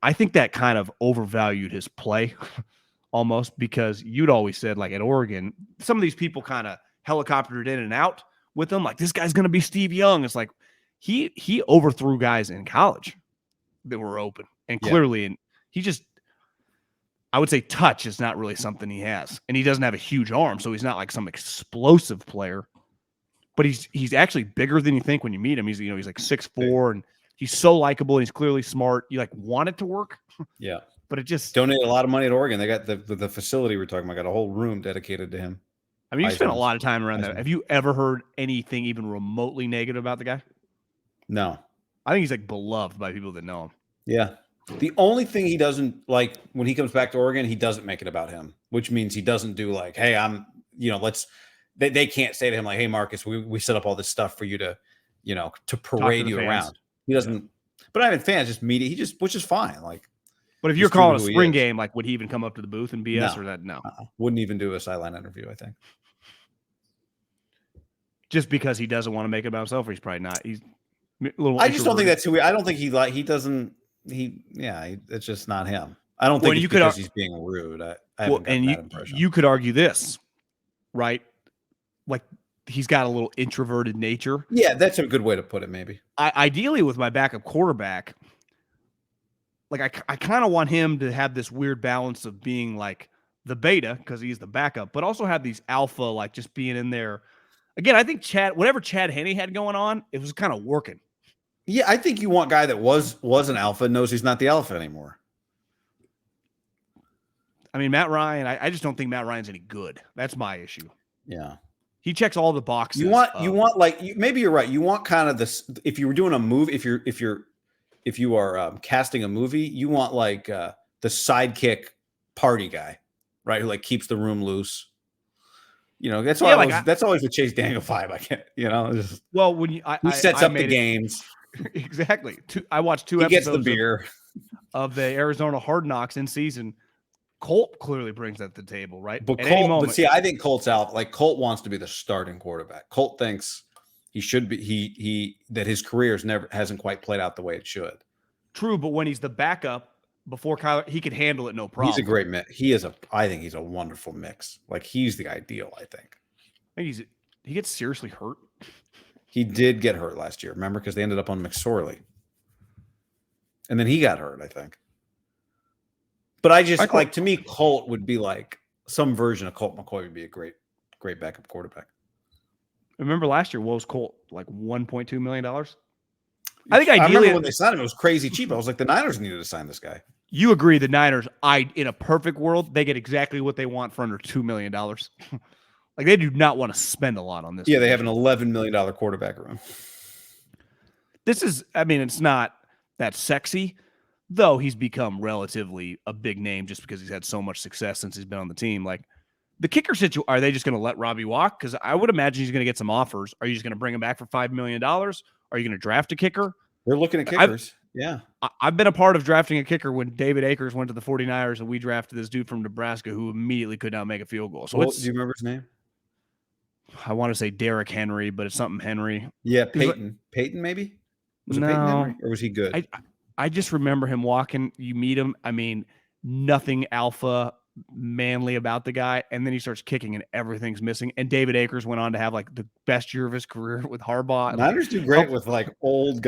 I think that kind of overvalued his play almost, because you'd always said, like, at Oregon, some of these people kind of helicoptered in and out with him. Like, this guy's going to be Steve Young. It's like he overthrew guys in college that were open. And clearly, and he just, I would say touch is not really something he has. And he doesn't have a huge arm, so he's not like some explosive player. But he's actually bigger than you think when you meet him. He's like 6'4", and he's so likable, and he's clearly smart. You like want it to work. Yeah. But it just donated a lot of money at Oregon. They got the facility we're talking about, got a whole room dedicated to him. I mean, you spent a lot of time around that. Have you ever heard anything even remotely negative about the guy? No. I think he's like beloved by people that know him. Yeah. The only thing he doesn't like when he comes back to Oregon, he doesn't make it about him, which means he doesn't do like, hey, I'm, they can't say to him like, hey, Marcus, we set up all this stuff for you to, to parade you around. He doesn't, but I mean, fans just media, which is fine. Like, but if you're calling a spring game, like, would he even come up to the booth and BS or that? No, wouldn't even do a sideline interview, I think. Just because he doesn't want to make it about himself, or he's probably not. He's a little. I just don't think that's who I don't think he doesn't. It's just not him. I don't think it's because he's being rude. I haven't gotten that impression. You could argue this, right? Like, he's got a little introverted nature. Yeah, that's a good way to put it, maybe. Ideally, with my backup quarterback, like I kind of want him to have this weird balance of being like the beta, because he's the backup, but also have these alpha, like just being in there. Again, I think whatever Chad Henne had going on, it was kind of working. Yeah, I think you want a guy that was an alpha and knows he's not the alpha anymore. I mean, Matt Ryan, I just don't think Matt Ryan's any good. That's my issue. Yeah. He checks all the boxes. Maybe you're right. You want kind of this, if you were doing a movie, if you are casting a movie, you want like the sidekick party guy, right? Who like keeps the room loose. That's why that's always the Chase Daniel vibe. I can't, well, when he sets up the games. Exactly. I watched 2 episodes. He gets the beer of the Arizona Hard Knocks in season. Colt clearly brings that to the table, right? But I think Colt's out. Like, Colt wants to be the starting quarterback. Colt thinks he should be. That his career hasn't quite played out the way it should. True, but when he's the backup before Kyler, he could handle it no problem. He's a great mix. I think he's a wonderful mix. Like, he's the ideal. I think he gets seriously hurt. He did get hurt last year. Remember, because they ended up on McSorley, and then he got hurt, I think. But to me, Colt would be like some version of Colt McCoy would be a great backup quarterback. Remember last year, what was Colt? Like $1.2 million? I think ideally, I remember when they signed him, it was crazy cheap. I was like, the Niners needed to sign this guy. You agree the Niners, in a perfect world, they get exactly what they want for under $2 million. Like, they do not want to spend a lot on this. Yeah, they have an $11 million quarterback room. This is, it's not that sexy, though he's become relatively a big name just because he's had so much success since he's been on the team. Like, the kicker situation, are they just going to let Robbie walk? Because I would imagine he's going to get some offers. Are you just going to bring him back for $5 million? Are you going to draft a kicker? They're looking at kickers. I've been a part of drafting a kicker when David Akers went to the 49ers and we drafted this dude from Nebraska who immediately could not make a field goal. So do you remember his name? I want to say Derrick Henry, but it's something Henry. Yeah, Peyton. Peyton, maybe? Was it Peyton Henry? Or was he good? I just remember him walking. You meet him. Nothing alpha, manly about the guy. And then he starts kicking and everything's missing. And David Akers went on to have like the best year of his career with Harbaugh. Niners do great with like old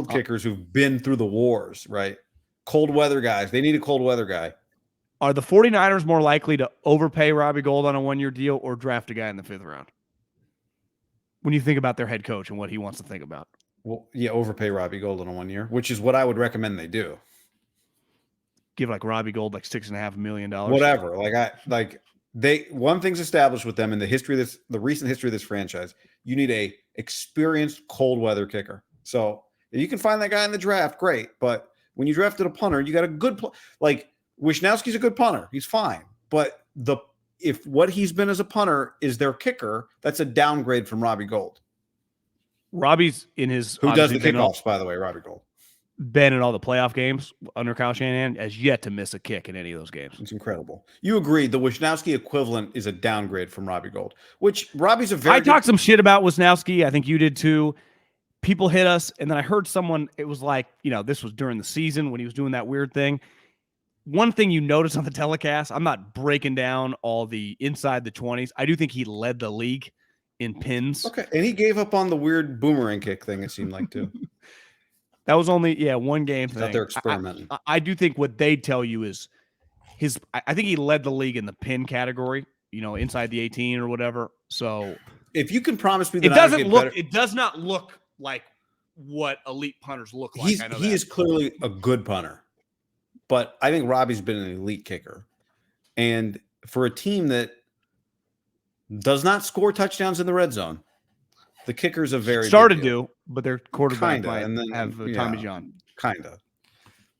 kickers who've been through the wars, right? Cold weather guys. They need a cold weather guy. Are the 49ers more likely to overpay Robbie Gould on a 1-year deal or draft a guy in the 5th round? When you think about their head coach and what he wants to think about. Well, yeah, overpay Robbie Gould in a 1 year, which is what I would recommend they do. Give like Robbie Gould like $6.5 million. Whatever. One thing's established with them in the recent history of this franchise. You need a experienced cold weather kicker. So if you can find that guy in the draft, great. But when you drafted a punter, you got a good Wisnowski's a good punter. He's fine. But if what he's been as a punter is their kicker, that's a downgrade from Robbie Gould. Robbie's in his who does the kickoffs, by the way, Robbie Gould. Been in all the playoff games under Kyle Shanahan, has yet to miss a kick in any of those games. It's incredible. You agree the Wisnowski equivalent is a downgrade from Robbie Gould, which Robbie's a very talked some shit about Wisnowski. I think you did too. People hit us, and then I heard someone, it was like, this was during the season when he was doing that weird thing. One thing you notice on the telecast, I'm not breaking down all the inside the 20s. I do think he led the league in pins. Okay, and he gave up on the weird boomerang kick thing, it seemed like, too. That was only, one game thing. Out there experimenting. I do think what they tell you is I think he led the league in the pin category, inside the 18 or whatever. So if you can promise me that it does not look like what elite punters look like. He is clearly a good punter, but I think Robbie's been an elite kicker. And for a team that does not score touchdowns in the red zone, the kickers are very started to, but their quarterback kinda, might and then have Tommy John. Kind of.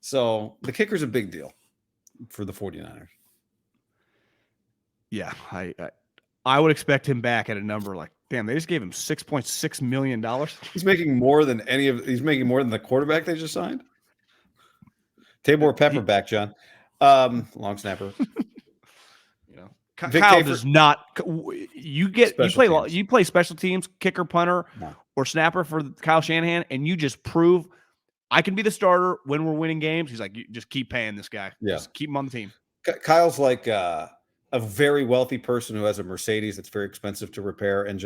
So the kicker's a big deal for the 49ers. Yeah, I would expect him back at a number like, damn, they just gave him $6.6 million. He's making more than he's making more than the quarterback they just signed. Tabor Pepperback, John. Long snapper. Kyle does not. You play special teams, kicker, punter, or snapper for Kyle Shanahan, and you just prove I can be the starter when we're winning games. He's like, you just keep paying this guy. Yeah. Just keep him on the team. Kyle's like a very wealthy person who has a Mercedes that's very expensive to repair, and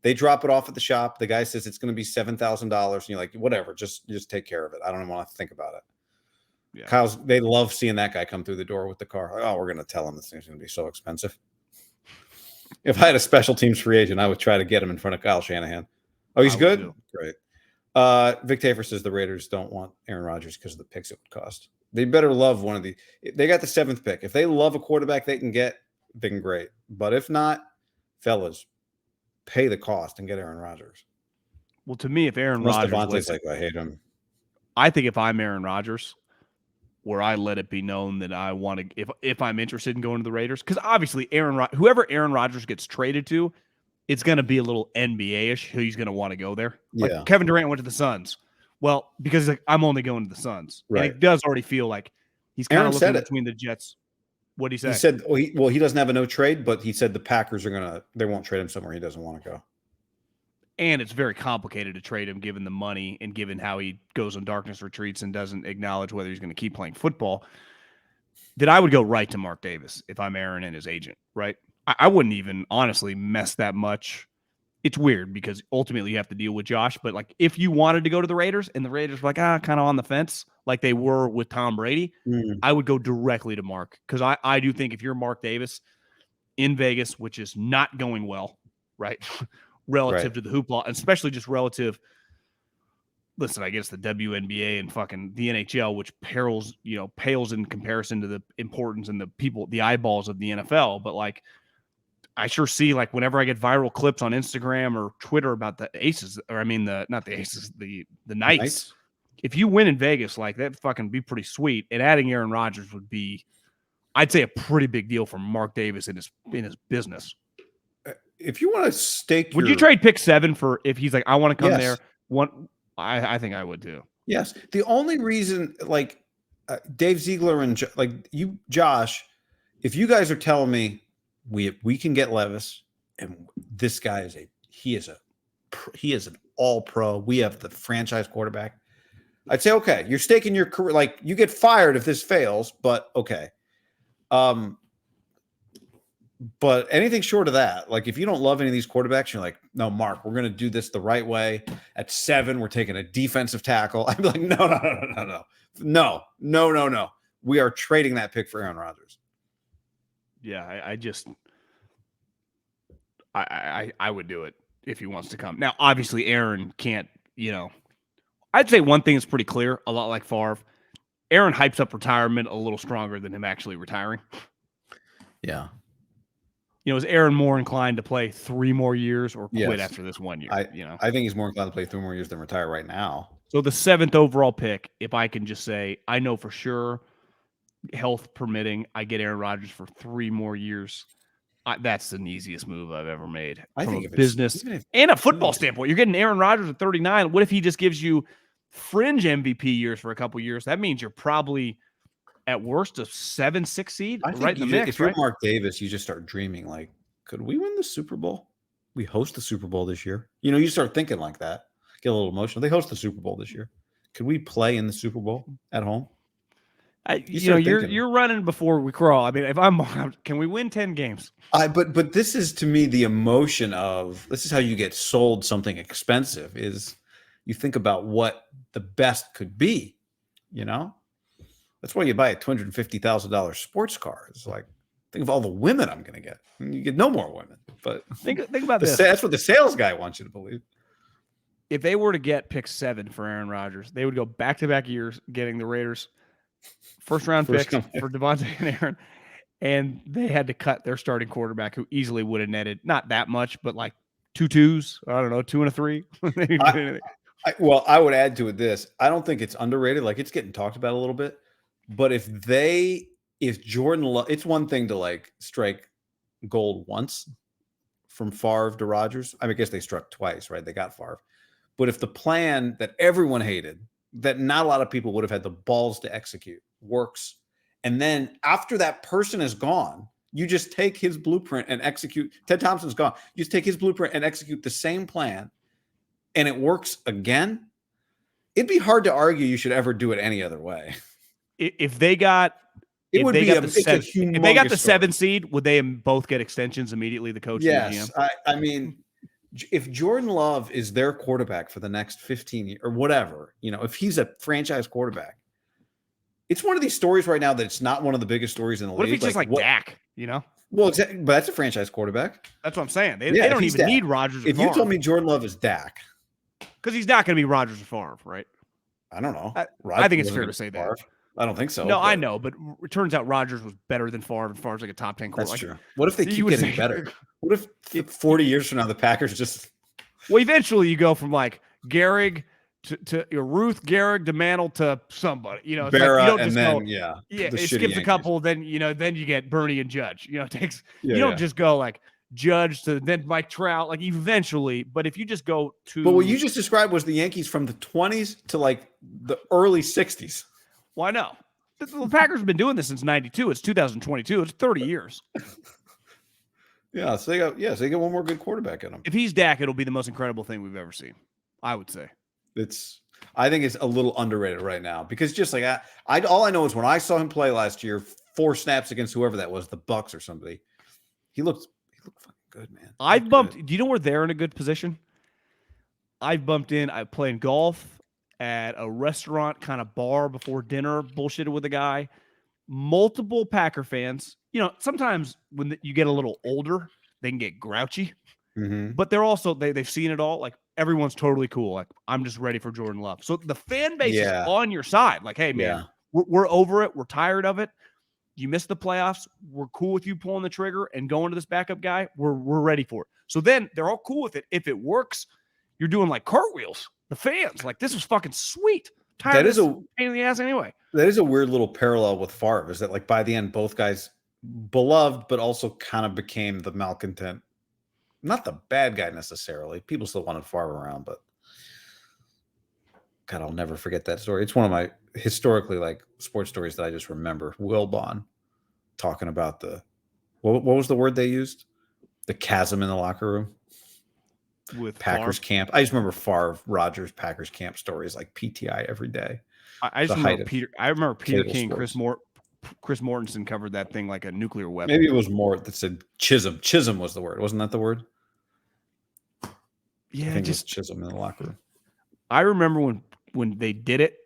they drop it off at the shop. The guy says it's going to be $7,000, and you're like, whatever, just take care of it. I don't even want to think about it. Yeah. They love seeing that guy come through the door with the car. Like, oh, we're going to tell him this thing's going to be so expensive. If I had a special teams free agent, I would try to get him in front of Kyle Shanahan. Oh, he's good? Too. Great. Vic Tafer says the Raiders don't want Aaron Rodgers because of the picks it would cost. They better love one of the – they got the 7th pick. If they love a quarterback they can get, then great. But if not, fellas, pay the cost and get Aaron Rodgers. Well, to me, if Aaron Rodgers – Devontae's like, I hate him. I think if I'm Aaron Rodgers – where I let it be known that I want to, if I'm interested in going to the Raiders, because obviously whoever Aaron Rodgers gets traded to, it's going to be a little NBA-ish who he's going to want to go there. Like Kevin Durant went to the Suns. Well, because he's like, I'm only going to the Suns. Right. And it does already feel like he's kind of looking between the Jets. What did he say? He said, he doesn't have a no trade, but he said the Packers they won't trade him somewhere he doesn't want to go. And it's very complicated to trade him given the money and given how he goes on darkness retreats and doesn't acknowledge whether he's going to keep playing football. That I would go right to Mark Davis if I'm Aaron and his agent, right? I wouldn't even honestly mess that much. It's weird because ultimately you have to deal with Josh. But like if you wanted to go to the Raiders and the Raiders were like, kind of on the fence like they were with Tom Brady, I would go directly to Mark because I do think if you're Mark Davis in Vegas, which is not going well, right? Relative to the hoopla, and especially just relative. Listen, I guess the WNBA and fucking the NHL, which pales in comparison to the importance and the eyeballs of the NFL. But like, I sure see like whenever I get viral clips on Instagram or Twitter about the Aces, or I mean not the Aces, the Knights. If you win in Vegas, like that fucking be pretty sweet. And adding Aaron Rodgers would be, I'd say, a pretty big deal for Mark Davis in his business. If you want to stake, would you trade pick 7 for if he's like, I want to come there? I think I would too. Yes. The only reason, like Dave Ziegler and Josh, if you guys are telling me we can get Levis and this guy he is an all pro. We have the franchise quarterback. I'd say, okay, you're staking your career. Like you get fired if this fails, but okay. But anything short of that, like if you don't love any of these quarterbacks, you're like, no, Mark, we're going to do this the right way. At 7, we're taking a defensive tackle. I'd be like, no. we are trading that pick for Aaron Rodgers. Yeah, I would do it if he wants to come. Now, obviously, Aaron can't, I'd say one thing is pretty clear, a lot like Favre. Aaron hypes up retirement a little stronger than him actually retiring. Yeah. Is Aaron more inclined to play 3 more years or quit Yes. after this 1 year? I think he's more inclined to play 3 more years than retire right now. So the 7th overall pick, if I can just say, I know for sure, health permitting, I get Aaron Rodgers for 3 more years. That's the easiest move I've ever made. I from think a if business and a football standpoint. You're getting Aaron Rodgers at 39. What if he just gives you fringe MVP years for a couple years? That means you're probably at worst a 7-6 seed, I think right in the mix. If you're Mark Davis, you just start dreaming like, could we win the Super Bowl? We host the Super Bowl this year. You start thinking like that. Get a little emotional. They host the Super Bowl this year. Could we play in the Super Bowl at home? You're running before we crawl. I mean, if can we win 10 games? But this is to me the emotion of this is how you get sold something expensive is you think about what the best could be, That's why you buy a $250,000 sports car. It's like think of all the women I'm going to get. You get no more women, but think about this. That's what the sales guy wants you to believe. If they were to get pick 7 for Aaron Rodgers, they would go back-to-back years getting the Raiders first-round picks for Devontae and Aaron, and they had to cut their starting quarterback who easily would have netted not that much, but like 2 2s. I don't know, 2 and a 3. I would add to it this. I don't think it's underrated. Like it's getting talked about a little bit, but if Jordan Love, it's one thing to like strike gold once from Favre to Rodgers. I guess they struck twice, right? They got Favre. But if the plan that everyone hated, that not a lot of people would have had the balls to execute, works, and then after that person is gone, you just take his blueprint and execute. Ted Thompson's gone. You just take his blueprint and execute the same plan, and it works again. It'd be hard to argue you should ever do it any other way. If they got the 7 seed, would they both get extensions immediately? The coach, yes. And the GM? I mean, if Jordan Love is their quarterback for the next 15 years or whatever, if he's a franchise quarterback, it's one of these stories right now that it's not one of the biggest stories in the league. What if he's just like Dak? Well, exactly, but that's a franchise quarterback. That's what I'm saying. They don't even need Rodgers. If you told me Jordan Love is Dak, because he's not going to be Rodgers or Favre, right? I don't know. I think it's fair to say that. I don't think so. No, I know, but it turns out Rodgers was better than Favre, and Favre's like a top 10 quarterback. That's true. What if they keep getting better? What if 40 years from now the Packers just? Well, eventually you go from like Gehrig to Ruth, Gehrig to Mantle to somebody. It's Barra, like you don't and just then go, it skips Yankees. a couple, then you get Bernie and Judge. It takes you don't just go like Judge to then Mike Trout, like eventually. But if you just go to, but what you just described was the Yankees from the 20s to like the early 60s. Why no? The Packers have been doing this since '92. It's 2022. It's 30 years. Yeah, so they got one more good quarterback in them. If he's Dak, it'll be the most incredible thing we've ever seen. I would say. I think it's a little underrated right now because just like all I know is when I saw him play last year, 4 snaps against whoever that was, the Bucks or somebody, he looked fucking good, man. Do you know where they're in a good position? I've bumped in. I played golf at a restaurant kind of bar before dinner, bullshitted with a guy. Multiple Packer fans. Sometimes when you get a little older, they can get grouchy, but they're also, they've seen it all. Like everyone's totally cool. Like I'm just ready for Jordan Love. So the fan base is on your side. Like, hey man, we're over it. We're tired of it. You missed the playoffs. We're cool with you pulling the trigger and going to this backup guy. We're ready for it. So then they're all cool with it. If it works, you're doing like cartwheels. The fans, like, this was fucking sweet. Tired of pain in the ass anyway. That is a weird little parallel with Favre, is that like by the end, both guys beloved, but also kind of became the malcontent. Not the bad guy necessarily. People still wanted Favre around, but God, I'll never forget that story. It's one of my historically like sports stories that I just remember. Wilbon talking about what was the word they used? The chasm in the locker room. With Packers Favre. camp. I just remember Favre, Rodgers, Packers camp stories like PTI every day. I remember Peter King, sports. Chris Mortensen covered that thing like a nuclear weapon. Maybe it was more that said Chisholm. Chisholm was the word. Wasn't that the word? Yeah, I think it was Chisholm in the locker room. I remember when they did it,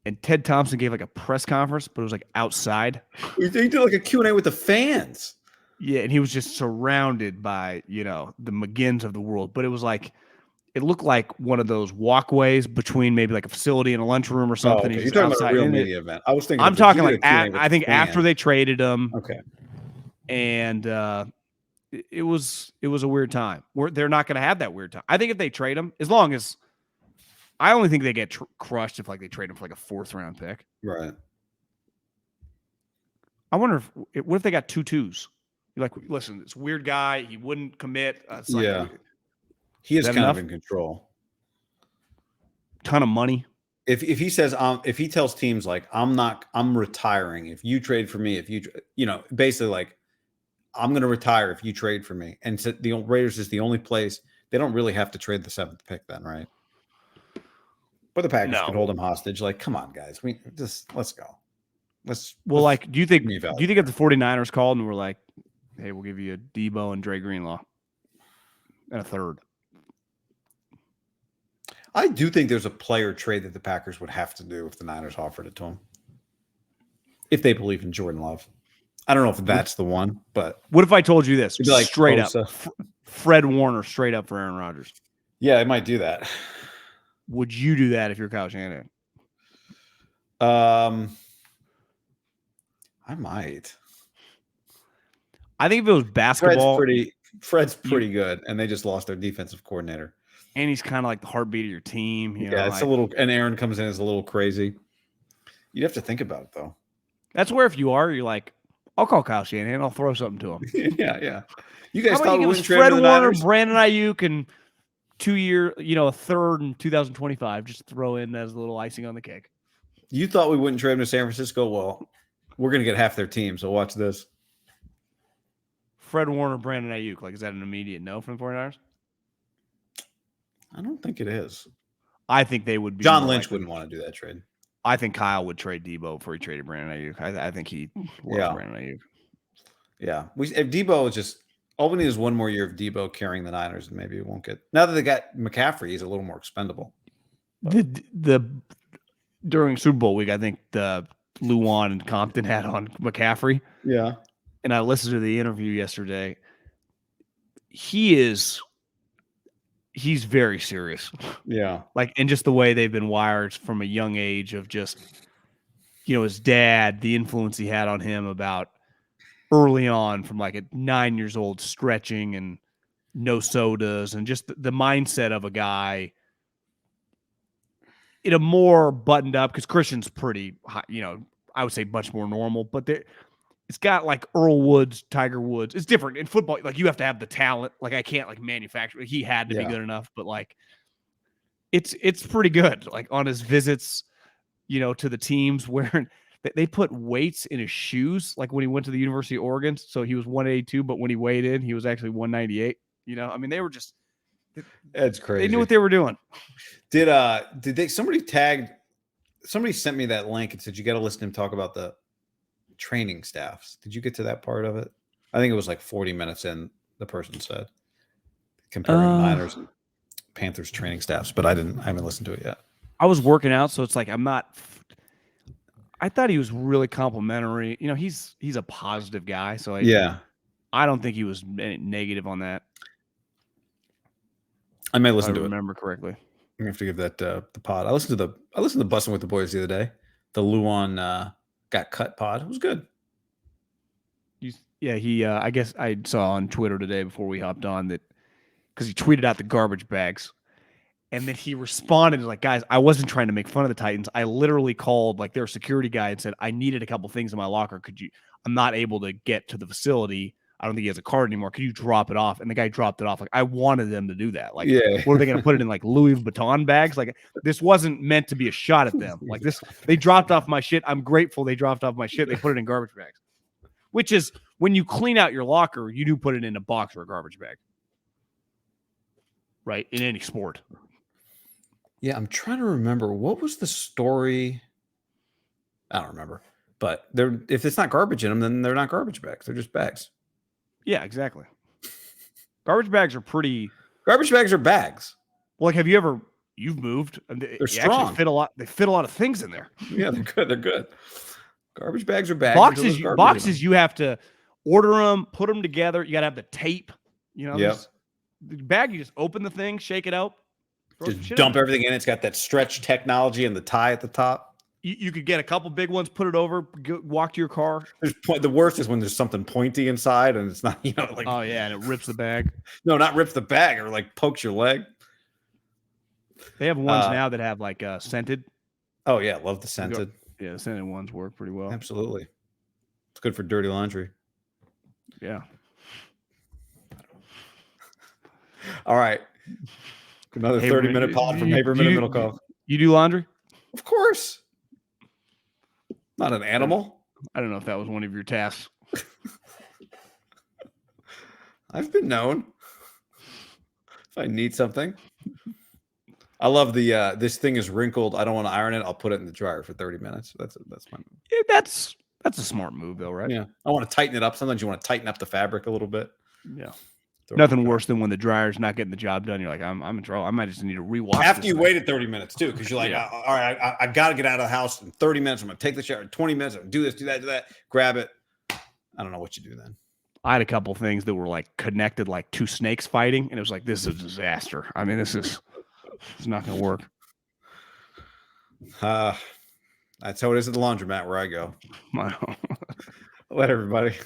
and Ted Thompson gave like a press conference, but it was like outside. He did like a Q&A with the fans. Yeah, and he was just surrounded by, the McGinns of the world. But it was like, it looked like one of those walkways between maybe like a facility and a lunchroom or something. Okay. He's You're just talking outside. about a real And media event. I was thinking. I'm talking like I think after they traded him. Okay. And it was a weird time. They're not going to have that weird time. I think if they trade him, as long as I only think they get crushed if like they trade him for like a 4th round pick. Right. I wonder what if they got 2 2s? You're like, listen, this weird guy, he wouldn't commit. Yeah. He is kind enough? of in control. Ton of money. If he says if he tells teams like I'm retiring if you trade for me, if you basically like I'm going to retire if you trade for me, and so the Raiders is the only place they don't really have to trade the 7th pick then, right? But the Packers could hold him hostage. Like, come on, guys, let's go. Do you think if the 49ers called and were like, hey, we'll give you a Debo and Dre Greenlaw and a 3rd? I do think there's a player trade that the Packers would have to do if the Niners offered it to him. If they believe in Jordan Love. I don't know if that's the one, but what if I told you this like straight up? Fred Warner straight up for Aaron Rodgers. Yeah, I might do that. Would you do that if you're Kyle Shanahan? I might. I think if it was basketball, Fred's pretty good, and they just lost their defensive coordinator. And he's kind of like the heartbeat of your team. It's a little. And Aaron comes in as a little crazy. You'd have to think about it though. That's where if you are, you're like, I'll call Kyle Shanahan. I'll throw something to him. Yeah. You guys thought we wouldn't trade Fred Warner, Brandon Ayuk, and 2-year, a 3rd in 2025. Just throw in as a little icing on the cake. You thought we wouldn't trade him to San Francisco? Well, we're going to get half their team, so watch this. Fred Warner, Brandon Ayuk. Like, is that an immediate no from the 49ers? I don't think it is. I think they would be. John Lynch wouldn't want to do that trade. I think Kyle would trade Debo before he traded Brandon Ayuk. I think he loves Brandon Ayuk. Yeah. If Debo is just all we need is one more year of Debo carrying the Niners, and maybe it won't get. Now that they got McCaffrey, he's a little more expendable. During Super Bowl week, I think the Luan and Compton had on McCaffrey. Yeah. And I listened to the interview yesterday. He's very serious. Yeah. Like, and just the way they've been wired from a young age of just, his dad, the influence he had on him about early on from like at 9 years old, stretching and no sodas, and just the mindset of a guy in a more buttoned up, because Christian's pretty, I would say much more normal, but it's got like Earl Woods, Tiger Woods. It's different in football. Like, you have to have the talent. Like, I can't like manufacture. He had to be good enough, but like, it's pretty good. Like on his visits, to the teams where they put weights in his shoes. Like when he went to the University of Oregon, so he was 182, but when he weighed in, he was actually 198. They were just. That's crazy. They knew what they were doing. Did they? Somebody sent me that link and said you got to listen to him talk about the training staffs. Did you get to that part of it? I think it was like 40 minutes in, the person said, comparing Niners and Panthers training staffs, but I haven't listened to it yet. I was working out, so it's like I thought he was really complimentary. He's a positive guy, so I don't think he was negative on that. I may listen to it. Remember correctly. I have to give that the pod. I listened to Bussin' with the Boys the other day. The Luan got cut pod. It was good. I guess I saw on Twitter today before we hopped on that because he tweeted out the garbage bags, and then he responded like, "Guys, I wasn't trying to make fun of the Titans. I literally called like their security guy and said I needed a couple things in my locker. I'm not able to get to the facility. I don't think he has a card anymore. Could you drop it off?" And the guy dropped it off. Like, I wanted them to do that. Like, what are they going to put it in like Louis Vuitton bags? Like, this wasn't meant to be a shot at them. Like this, they dropped off my shit. I'm grateful they dropped off my shit. They put it in garbage bags, which is when you clean out your locker, you do put it in a box or a garbage bag, right? In any sport. Yeah, I'm trying to remember what was the story. I don't remember, but if it's not garbage in them, then they're not garbage bags. They're just bags. Yeah, exactly. Garbage bags are pretty. Garbage bags are bags. Well, like, have you ever you've moved. And They're you strong. actually fit a lot. They fit a lot of things in there. Yeah, they're good. They're good. Garbage bags are bags. Boxes, you have to order them, put them together. You got to have the tape. You know, Yep. the bag, you just open the thing, shake it out. Just dump everything in. It's got that stretch technology and the tie at the top. You could get a couple big ones, put it over, walk to your car. The worst is when there's something pointy inside and it's not, like. Oh, yeah, and it rips the bag. No, not rips the bag or like pokes your leg. They have ones now that have like scented. Oh, yeah. Love the scented. Yeah, the scented ones work pretty well. Absolutely. It's good for dirty laundry. Yeah. All right. Another 30-minute pod from Haberman and Middlekauff. You do laundry? Of course. Not an animal. I don't know if that was one of your tasks. I've been known. If I need something. I love the this thing is wrinkled. I don't want to iron it. I'll put it in the dryer for 30 minutes. That's my move. Yeah, that's a smart move though, right? Yeah. I want to tighten it up. Sometimes you want to tighten up the fabric a little bit. Yeah. Nothing worse than when the dryer's not getting the job done. You're like, I'm in trouble. I might just need to rewash. After you waited 30 minutes too, because you're like, all right, I got to get out of the house in 30 minutes. I'm going to take the shower in 20 minutes. I'm going to do this, do that, do that. Grab it. I don't know what you do then. I had a couple things that were like connected, like two snakes fighting, and it was like, this is a disaster. I mean, it's not going to work. That's how it is at the laundromat where I go. Let everybody.